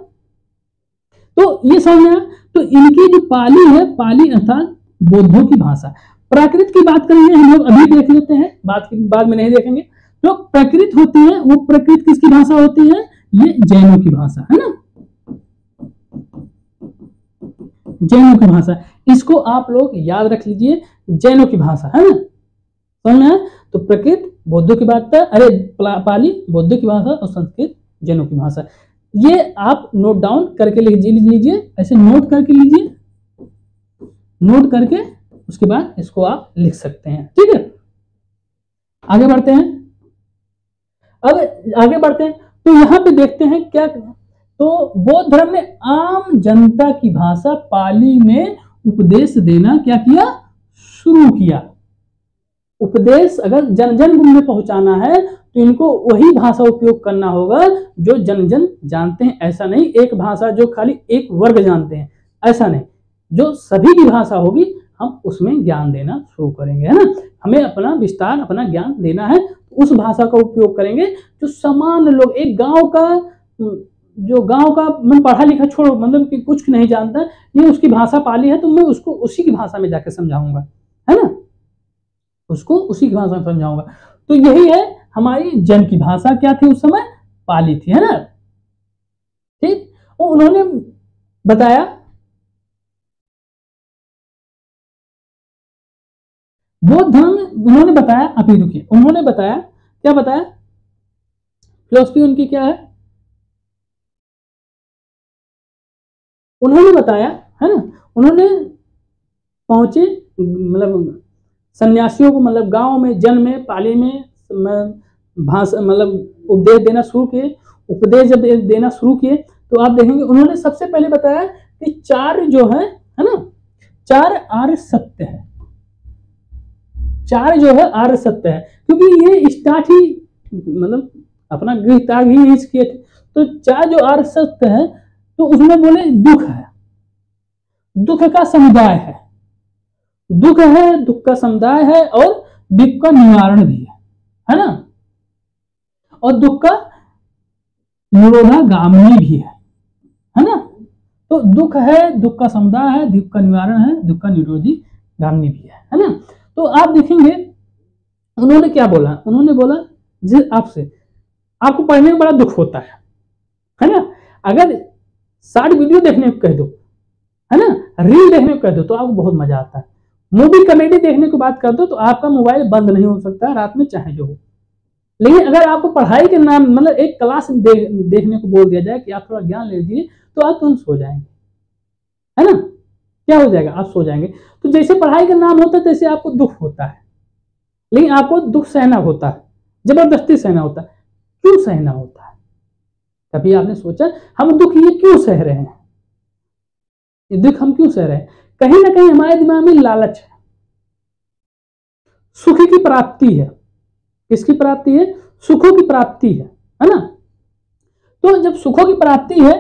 तो ये समझना। तो इनकी जो पाली है, पाली अर्थात बौद्धों की भाषा। प्राकृत की बात करेंगे हम लोग, अभी देख लेते हैं, बाद में नहीं देखेंगे। जो प्रकृत होती है, वो प्रकृत किसकी भाषा होती है? ये जैनों की भाषा, है ना, जैनों की भाषा। इसको आप लोग याद रख लीजिए, जैनों की भाषा, है ना, समझना है। तो प्रकृत बौद्धों की बात है, अरे पाली बौद्धों की भाषा, और संस्कृत जैनों की भाषा। ये आप नोट डाउन करके लिख लीजिए, ऐसे नोट करके लीजिए, नोट करके उसके बाद इसको आप लिख सकते हैं, ठीक है। आगे बढ़ते हैं। अब आगे बढ़ते हैं तो यहां पे देखते हैं क्या। तो बौद्ध धर्म ने आम जनता की भाषा पाली में उपदेश देना क्या किया? शुरू किया। उपदेश अगर जन जन में पहुंचाना है तो इनको वही भाषा उपयोग करना होगा जो जन जन जानते हैं। ऐसा नहीं एक भाषा जो खाली एक वर्ग जानते हैं, ऐसा नहीं, जो सभी की भाषा होगी हम उसमें ज्ञान देना शुरू करेंगे, है ना। हमें अपना विस्तार, अपना ज्ञान देना है, उस भाषा का उपयोग करेंगे जो सामान्य लोग, एक गांव का, जो गांव का मैं पढ़ा लिखा छोड़ो, मतलब कि कुछ नहीं जानता, ये उसकी भाषा पाली है तो मैं उसको उसी की भाषा में जाकर समझाऊंगा, है ना, उसको उसी की भाषा में समझाऊंगा। तो यही है हमारी जन की भाषा क्या थी उस समय? पाली थी, है ना, ठीक। और उन्होंने बताया, बौद्ध धर्म उन्होंने बताया, अभी रुकिए, उन्होंने बताया, क्या बताया? फिलॉसफी उनकी क्या है? उन्होंने बताया, है ना, उन्होंने पहुंचे, मतलब सन्यासियों को, मतलब गांव में, जन में, पाली में भाषा, मतलब उपदेश देना शुरू किए। उपदेश जब देना शुरू किए तो आप देखेंगे उन्होंने सबसे पहले बताया कि चार जो है ना, चार आर्य सत्य है। चार जो है आर्य सत्य है, क्योंकि ये स्टार्ट ही, मतलब अपना गृह त्याग ही नहीं किए थे। तो चार जो आर्य सत्य है, तो उसमें बोले दुख है, दुख का समुदाय है, दुख है, दुख का समुदाय है, और दुख का निवारण भी है ना, और दुख का निरोधागामी भी है ना। तो दुख है, दुख का समुदाय है, दुख का निवारण है, दुख का निरोधी गामिनी भी है ना। तो आप देखेंगे उन्होंने क्या बोला, उन्होंने बोला जी आपसे आपको पढ़ने में बड़ा दुख होता है ना, अगर शॉर्ट वीडियो देखने को कह दो, है ना, रील देखने को कह दो तो आपको बहुत मजा आता है, मूवी कॉमेडी देखने की बात कर दो तो आपका मोबाइल बंद नहीं हो सकता रात में चाहे जो हो। लेकिन अगर आपको पढ़ाई के नाम मतलब एक क्लास देखने को बोल दिया जाए कि आप थोड़ा ज्ञान ले लीजिए तो आप तुरंत सो जाएंगे, है ना, क्या हो जाएगा, आप सो जाएंगे। तो जैसे पढ़ाई का नाम होता है तैसे आपको दुख होता है, लेकिन आपको दुख सहना होता है, जबरदस्ती सहना होता है। क्यों सहना होता है, कभी आपने सोचा हम दुख ये क्यों सह रहे हैं, ये दुख हम क्यों सह रहे हैं? कहीं ना कहीं हमारे दिमाग में लालच है, सुख की प्राप्ति है। किसकी प्राप्ति है? सुखों की प्राप्ति है ना। तो जब सुखों की प्राप्ति है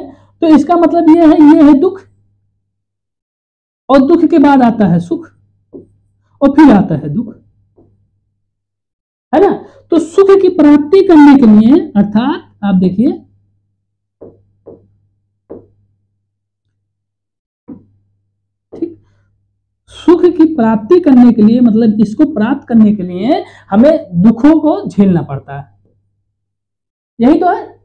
तो इसका मतलब ये है दुख, और दुख के बाद आता है सुख, और फिर आता है दुख, है ना। तो सुख की प्राप्ति करने के लिए, अर्थात आप देखिए ठीक, सुख की प्राप्ति करने के लिए मतलब इसको प्राप्त करने के लिए हमें दुखों को झेलना पड़ता है। यही तो है,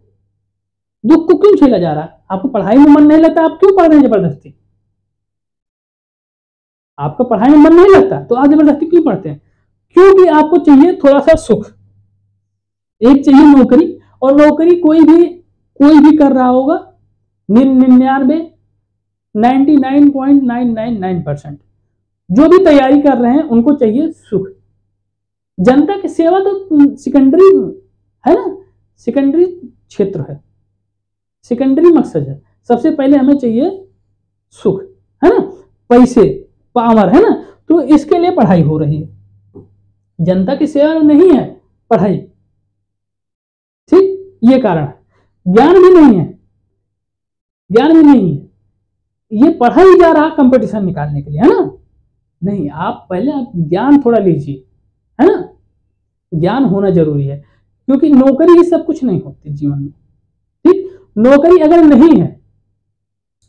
दुख को क्यों झेला जा रहा है? आपको पढ़ाई में मन नहीं लगता, आप क्यों पढ़ रहे हैं जबरदस्ती? आपका पढ़ाई में मन नहीं लगता तो आप जबरदस्ती क्यों पढ़ते हैं? क्योंकि आपको चाहिए थोड़ा सा सुख, एक चाहिए नौकरी, और नौकरी कोई भी कर रहा होगा 99.999% जो भी तैयारी कर रहे हैं उनको चाहिए सुख। जनता की सेवा तो सेकेंडरी है ना, सेकेंडरी क्षेत्र है, सेकेंडरी मकसद है। सबसे पहले हमें चाहिए सुख, है ना, पैसे, पावर, है ना। तो इसके लिए पढ़ाई हो रही है, जनता की सेवा नहीं है पढ़ाई, ठीक, ये कारण है। ज्ञान भी नहीं है, ज्ञान भी नहीं है, ये पढ़ा ही जा रहा कंपटीशन निकालने के लिए, है ना। नहीं, आप पहले आप ज्ञान थोड़ा लीजिए, है ना, ज्ञान होना जरूरी है, क्योंकि नौकरी ही सब कुछ नहीं होती जीवन में, ठीक। नौकरी अगर नहीं है,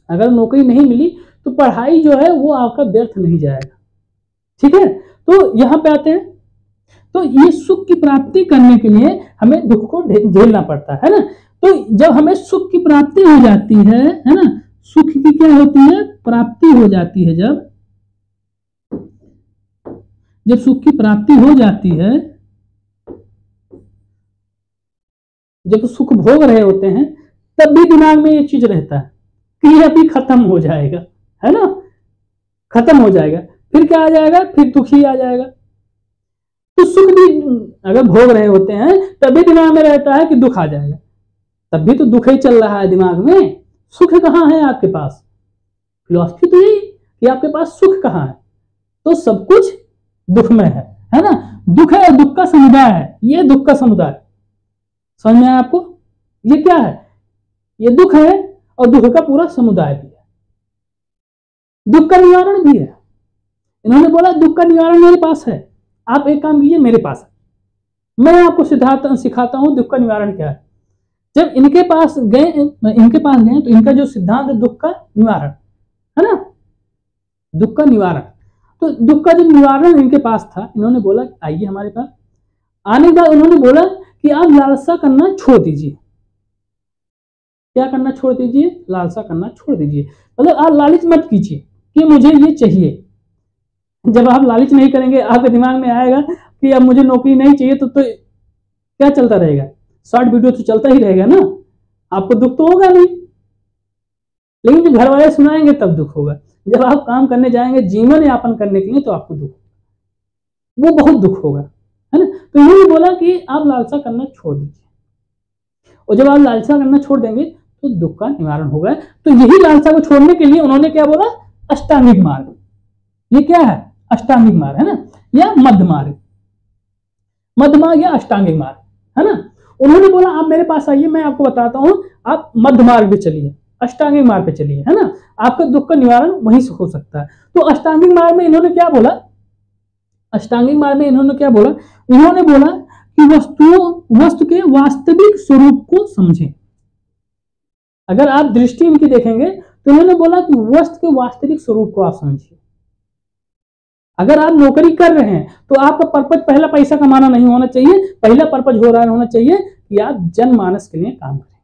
अगर नौकरी नहीं मिली तो पढ़ाई जो है वो आपका व्यर्थ नहीं जाएगा, ठीक है। तो यहां पे आते हैं, तो ये सुख की प्राप्ति करने के लिए हमें दुख को झेलना पड़ता है ना। तो जब हमें सुख की प्राप्ति हो जाती है ना, सुख की क्या होती है? प्राप्ति हो जाती है। जब सुख की प्राप्ति हो जाती है, जब सुख भोग रहे होते हैं तब भी दिमाग में ये चीज रहता है कि ये अभी खत्म हो जाएगा, है ना, खत्म हो जाएगा, फिर क्या आ जाएगा? फिर दुख ही आ जाएगा। तो सुख भी अगर भोग रहे होते हैं तभी दिमाग में रहता है कि दुख आ जाएगा, तब भी तो दुख ही चल रहा है दिमाग में, सुख कहाँ है आपके पास? फिलॉसफी तो यही कि आपके पास सुख कहाँ है, तो सब कुछ दुख में है ना। दुख है और दुख का समुदाय है, ये दुख का समुदाय, समझ में आया आपको? ये क्या है? ये दुख है और दुख का पूरा समुदाय भी है, दुख का निवारण भी है। इन्होंने बोला दुख का निवारण मेरे पास है, आप एक काम कीजिए, मेरे पास है, मैं आपको सिखाता हूं दुख का निवारण क्या है। जब इनके पास गए तो इनका जो सिद्धांत है दुख का निवारण, है ना, दुख का निवारण। तो दुख का जो निवारण इनके पास था, इन्होंने बोला आइए हमारे पास। आने के बाद उन्होंने बोला कि आप लालसा करना छोड़ दीजिए। क्या करना छोड़ दीजिए? लालसा करना छोड़ दीजिए, मतलब आप लालच मत कीजिए कि मुझे ये चाहिए। जब आप लालच नहीं करेंगे, आपके दिमाग में आएगा कि अब मुझे नौकरी नहीं चाहिए, तो क्या चलता रहेगा? शॉर्ट वीडियो तो चलता ही रहेगा ना, आपको दुख तो होगा नहीं। लेकिन जब घर वाले सुनाएंगे तब दुख होगा। जब आप काम करने जाएंगे जीवन यापन करने के लिए तो आपको दुख, वो बहुत दुख होगा, है ना। तो इन्होंने बोला कि आप लालसा करना छोड़ दीजिए, और जब आप लालसा करना छोड़ देंगे तो दुख का निवारण होगा। तो यही लालसा को छोड़ने के लिए उन्होंने क्या बोला? अष्टांगिक मार्ग। ये क्या है? अष्टांगिक मार्ग, है ना, या मध्य मार्ग, मध्य मार्ग या अष्टांगिक मार्ग, है ना। उन्होंने बोला आप मेरे पास आइए, मैं आपको बताता हूं, आप मध्य मार्ग पे चलिए, अष्टांगिक मार्ग पे चलिए, है ना, आपका दुख का निवारण वहीं से हो सकता है। तो अष्टांगिक मार्ग में इन्होंने क्या बोला? अष्टांगिक मार्ग में इन्होंने क्या बोला? इन्होंने बोला कि वस्तु के वास्तविक स्वरूप को समझें। अगर आप दृष्टि इनकी देखेंगे तो इन्होंने बोला कि वस्तु के वास्तविक स्वरूप को आप समझिए। अगर आप नौकरी कर रहे हैं तो आपका पर्पज पहला पैसा कमाना नहीं होना चाहिए, पहला पर्पज हो रहा होना चाहिए कि आप जनमानस के लिए काम करें।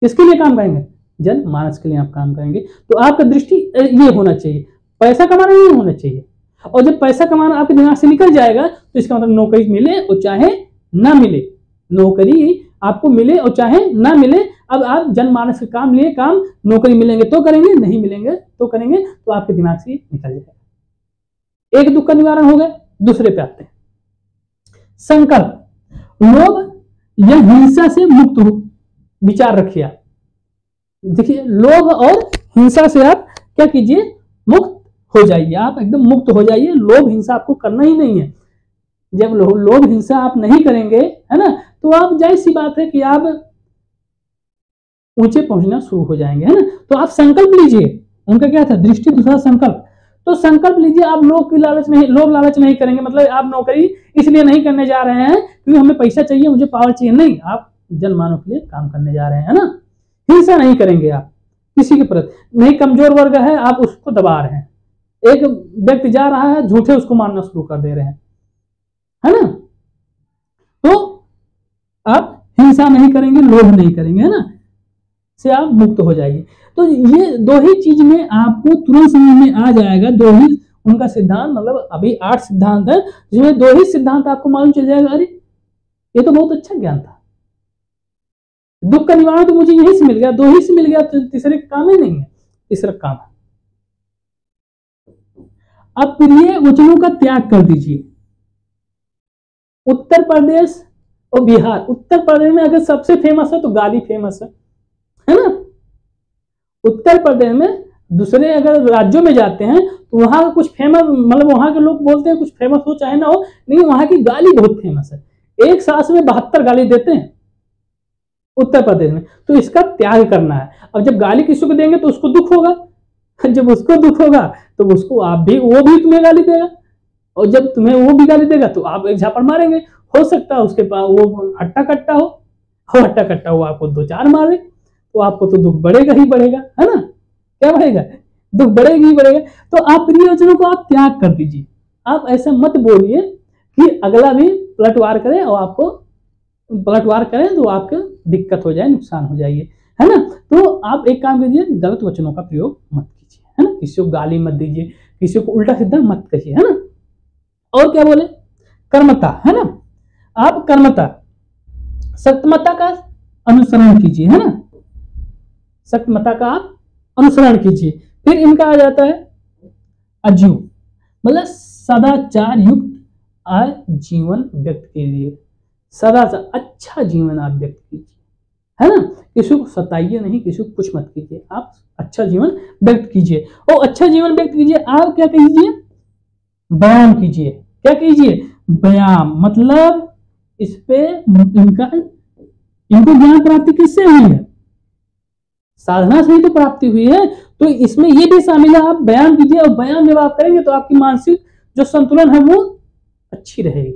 किसके लिए काम करेंगे? जनमानस के लिए आप काम करेंगे। तो आपका दृष्टि ये होना चाहिए, पैसा कमाना नहीं होना चाहिए। और जब पैसा कमाना आपके दिमाग से निकल जाएगा तो इसका मतलब नौकरी मिले और चाहे ना मिले, नौकरी आपको मिले और चाहे ना मिले, अब आप जनमानस के काम लिए काम, नौकरी मिलेंगे तो करेंगे, नहीं मिलेंगे तो करेंगे, तो आपके दिमाग से निकल जाएगा। एक दुख का निवारण हो गया। दूसरे पे आते हैं, संकल्प। लोभ या हिंसा से मुक्त हो, विचार रखिए आप। देखिए, लोभ और हिंसा से आप क्या कीजिए? मुक्त हो जाइए, आप एकदम मुक्त हो जाइए। लोभ हिंसा आपको करना ही नहीं है। जब लोभ हिंसा आप नहीं करेंगे, है ना, तो आप जाहिर सी बात है कि आप ऊंचे पहुंचना शुरू हो जाएंगे, है ना। तो आप संकल्प लीजिए। उनका क्या था? दृष्टि, दूसरा संकल्प। तो संकल्प लीजिए, आप लोभ लालच नहीं करेंगे। मतलब आप नौकरी इसलिए नहीं करने जा रहे हैं क्योंकि हमें पैसा चाहिए, मुझे पावर चाहिए, नहीं, आप जनमानव के लिए काम करने जा रहे हैं, है ना। हिंसा नहीं करेंगे आप किसी के प्रति, नहीं, कमजोर वर्ग है आप उसको दबा रहे हैं, एक व्यक्ति जा रहा है झूठे उसको मारना शुरू कर दे रहे हैं, है ना। तो आप हिंसा नहीं करेंगे, लोभ नहीं करेंगे, है ना, से आप मुक्त हो जाइए। तो ये दो ही चीज में आपको तुरंत समझ में आ जाएगा। दो ही उनका सिद्धांत, मतलब अभी 8 सिद्धांत है जिसमें 2 ही सिद्धांत आपको मालूम चल जाएगा, अरे ये तो बहुत अच्छा ज्ञान था। दुख का निवारण तो मुझे यहीं से मिल गया, 2 ही से मिल गया, तो तीसरे का काम ही नहीं है, तीसरा काम है। अप्रिय वचनों का त्याग कर दीजिए। उत्तर प्रदेश और बिहार, उत्तर प्रदेश में अगर सबसे फेमस है तो गाली फेमस है ना। उत्तर प्रदेश में दूसरे अगर राज्यों में जाते हैं तो वहां का कुछ फेमस, मतलब वहां के लोग बोलते हैं कुछ फेमस हो चाहे ना हो, लेकिन वहां की गाली बहुत फेमस है। एक सांस में 72 गाली देते हैं उत्तर प्रदेश में। तो इसका त्याग करना है। अब जब गाली किसी को देंगे तो उसको दुख होगा, जब उसको दुख होगा तो उसको आप भी, वो भी तुम्हें गाली देगा, और जब तुम्हें वो भी गाली देगा तो आप एक झापड़ मारेंगे। हो सकता है उसके पास वो हट्टा कट्टा हो, हट्टा कट्टा हो, आपको 2-4 मारे, तो आपको तो दुख बढ़ेगा ही बढ़ेगा, है ना। क्या बढ़ेगा? दुख बढ़ेगा ही बढ़ेगा। तो आप प्रिय वचनों को आप त्याग कर दीजिए। आप ऐसा मत बोलिए कि अगला भी पलटवार करे और आपको पलटवार करें तो आपको दिक्कत हो जाए, नुकसान हो जाइए, है ना। तो आप एक काम कीजिए, गलत वचनों का प्रयोग मत कीजिए, है ना। किसी को गाली मत दीजिए, किसी को उल्टा सीधा मत कहिए, है ना। और क्या बोले? कर्मता, है ना। आप कर्मता, सत्यमता का अनुसरण कीजिए, है ना। सत्यमता का आप अनुसरण कीजिए। फिर इनका आ जाता है अजीव, मतलब सदाचार युक्त आजीवन व्यक्त कीजिए। सदाचार, अच्छा जीवन आप व्यक्त कीजिए, है ना। किसी को सताइए नहीं, किसी को कुछ मत कीजिए, आप अच्छा जीवन व्यक्त कीजिए। और अच्छा जीवन व्यक्त कीजिए, आप क्या कीजिए? व्यायाम कीजिए। क्या कीजिए? व्यायाम। मतलब इस पे इनको ज्ञान प्राप्ति किससे हुई है? साधना से ही तो प्राप्ति हुई है। तो इसमें ये भी शामिल है, आप व्यायाम कीजिए। और व्यायाम जब आप करेंगे तो आपकी मानसिक जो संतुलन है वो अच्छी रहेगी,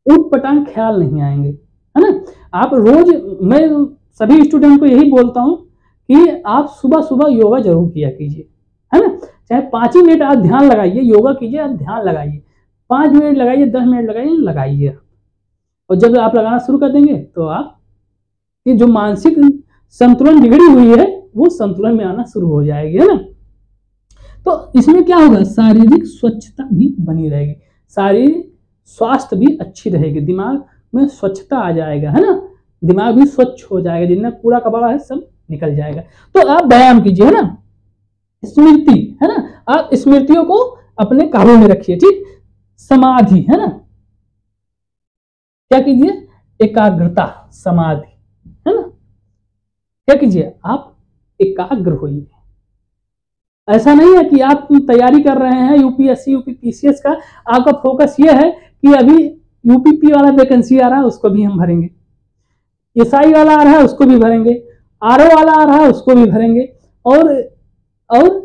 ऊट पटांग ख्याल नहीं आएंगे, है ना। आप रोज, मैं सभी स्टूडेंट को यही बोलता हूं कि आप सुबह सुबह योगा जरूर किया कीजिए, है ना। चाहे 5 ही मिनट आप ध्यान लगाइए, योगा कीजिए, आप ध्यान लगाइए, 5 मिनट लगाइए, 10 मिनट लगाइए। और जब आप लगाना शुरू कर देंगे तो आप ये जो मानसिक संतुलन बिगड़ी हुई है वो संतुलन में आना शुरू हो जाएगी, है ना। तो इसमें क्या होगा? शारीरिक स्वच्छता भी बनी रहेगी, शारीरिक स्वास्थ्य भी अच्छी रहेगी, दिमाग में स्वच्छता आ जाएगा, है ना। दिमाग भी स्वच्छ हो जाएगा, जितना कूड़ा कबाड़ा है सब निकल जाएगा। तो आप व्यायाम कीजिए, है ना। स्मृति, है ना, आप स्मृतियों को अपने काबू में रखिए, ठीक। समाधि, है ना। क्या कीजिए? एकाग्रता, समाधि, है ना। क्या कीजिए? आप एकाग्र होइए। ऐसा नहीं है कि आप तैयारी कर रहे हैं यूपीएससी यूपीपीसीएस का, आपका फोकस ये है कि अभी यूपीपी वाला वैकेंसी आ रहा है उसको भी हम भरेंगे, एसआई वाला आ रहा है उसको भी भरेंगे, आरओ वाला आ रहा है उसको भी भरेंगे, और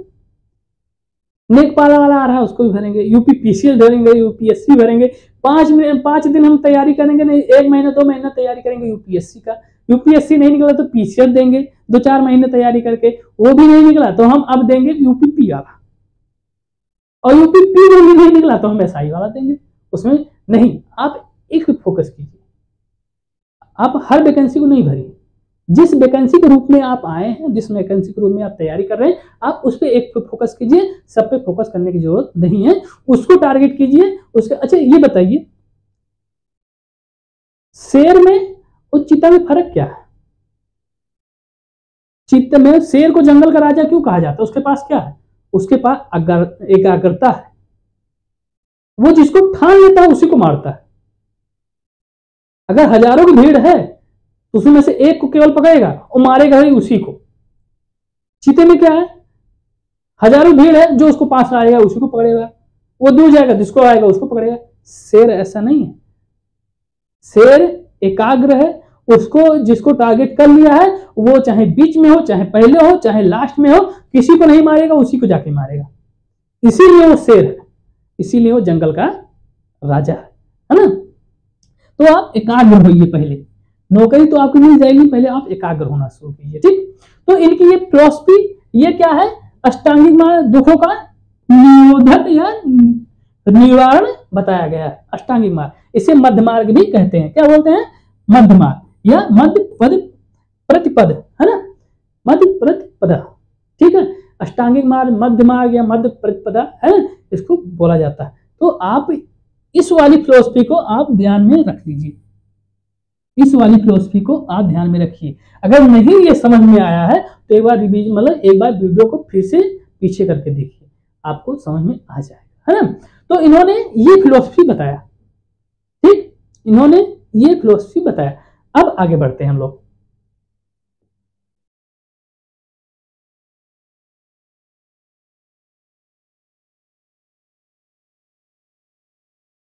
नेकपाल वाला आ रहा है उसको भी भरेंगे, यूपीपीसीएस भरेंगे, यूपीएससी भरेंगे। 5 दिन हम तैयारी करेंगे, नहीं 1 महीना 2 महीना तैयारी करेंगे यूपीएससी का। यूपीएससी नहीं निकला तो पीसीएस देंगे 2-4 महीने तैयारी करके, वो भी नहीं निकला तो हम अब देंगे यूपीपी वाला। और यूपी पी में नहीं निकला तो हम एसआई वाला देंगे, उसमें नहीं। आप एक पे फोकस कीजिए, आप हर वैकेंसी को नहीं भरिए। जिस वैकेंसी के रूप में आप आए हैं, जिस वैकेंसी के रूप में आप तैयारी कर रहे हैं, आप उस पर एक पे फोकस कीजिए, सब पे फोकस करने की जरूरत नहीं है, उसको टारगेट कीजिए उसके। अच्छा ये बताइए, शेर में और चीता में फर्क क्या है? चित्त में शेर को जंगल का राजा क्यों कहा जाता है? उसके पास क्या है? उसके पास एकाग्रता है, वो जिसको ठान लेता है उसी को मारता है। अगर हजारों की भीड़ है तो उसमें से एक को केवल पकड़ेगा और मारेगा ही उसी को। चीते में क्या है? हजारों भीड़ है, जो उसको पास आएगा उसी को पकड़ेगा, वो दूर जाएगा जिसको आएगा उसको पकड़ेगा। शेर ऐसा नहीं है, शेर एकाग्र है, उसको जिसको टारगेट कर लिया है वो चाहे बीच में हो, चाहे पहले हो, चाहे लास्ट में हो, किसी को नहीं मारेगा, उसी को जाके मारेगा। इसीलिए वो शेर है, इसीलिए वो जंगल का राजा है ना। तो आप एकाग्र होइए, पहले नौकरी तो आपकी मिल जाएगी, पहले आप एकाग्र होना शुरू कीजिए, ठीक। तो इनकी ये फिलॉसफी, ये क्या है? अष्टांगिक मार्ग, दुखों का निरोधक या निवारण बताया गया है, अष्टांगिक मार्ग। इसे मध्य मार्ग भी कहते हैं। क्या बोलते हैं? मध्य मार्ग या मध्य पद प्रतिपद, है ना, मध्य प्रतिपदा, ठीक है। अष्टांगिक मार्ग, मध्य मार्ग या मध्य प्रतिपदा है ना, इसको बोला जाता है। तो आप इस वाली फिलॉसफी को आप ध्यान में रख लीजिए, इस वाली फिलॉसफी को आप ध्यान में रखिए। अगर नहीं ये समझ में आया है तो एक बार रिवीजन, मतलब एक बार वीडियो को फिर से पीछे करके देखिए, आपको समझ में आ जाएगा, है ना। तो इन्होंने ये फिलॉसफी बताया, ठीक, इन्होंने ये फिलॉसफी बताया। अब आगे बढ़ते हैं हम लोग।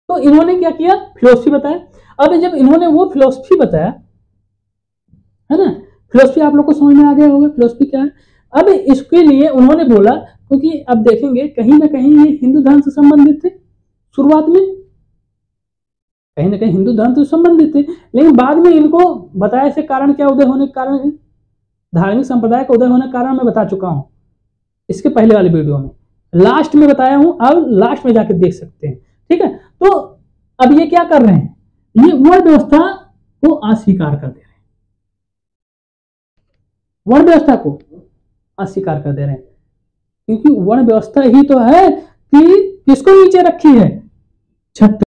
तो इन्होंने क्या किया? फिलॉसफी बताया। अब जब इन्होंने वो फिलॉसफी बताया, है ना, फिलॉसफी आप लोग को समझ में आ गया होगा फिलॉसफी क्या है। अब इसके लिए उन्होंने बोला, क्योंकि अब देखेंगे कहीं ना कहीं ये हिंदू धर्म से संबंधित थे शुरुआत में, कहीं ना कहीं हिंदू धर्म से संबंधित थे, लेकिन बाद में इनको बताया इसके कारण क्या उदय होने के कारण, धार्मिक संप्रदाय का उदय होने का कारण मैं बता चुका हूं इसके पहले वाले वीडियो में, लास्ट में बताया हूं, अब लास्ट में जाकर देख सकते हैं, ठीक है। तो अब ये क्या कर रहे हैं? ये वर्ण व्यवस्था को अस्वीकार कर दे रहे हैं, वर्ण व्यवस्था को अस्वीकार कर दे रहे हैं, क्योंकि वर्ण व्यवस्था ही तो है कि किसको नीचे रखी है? छत्र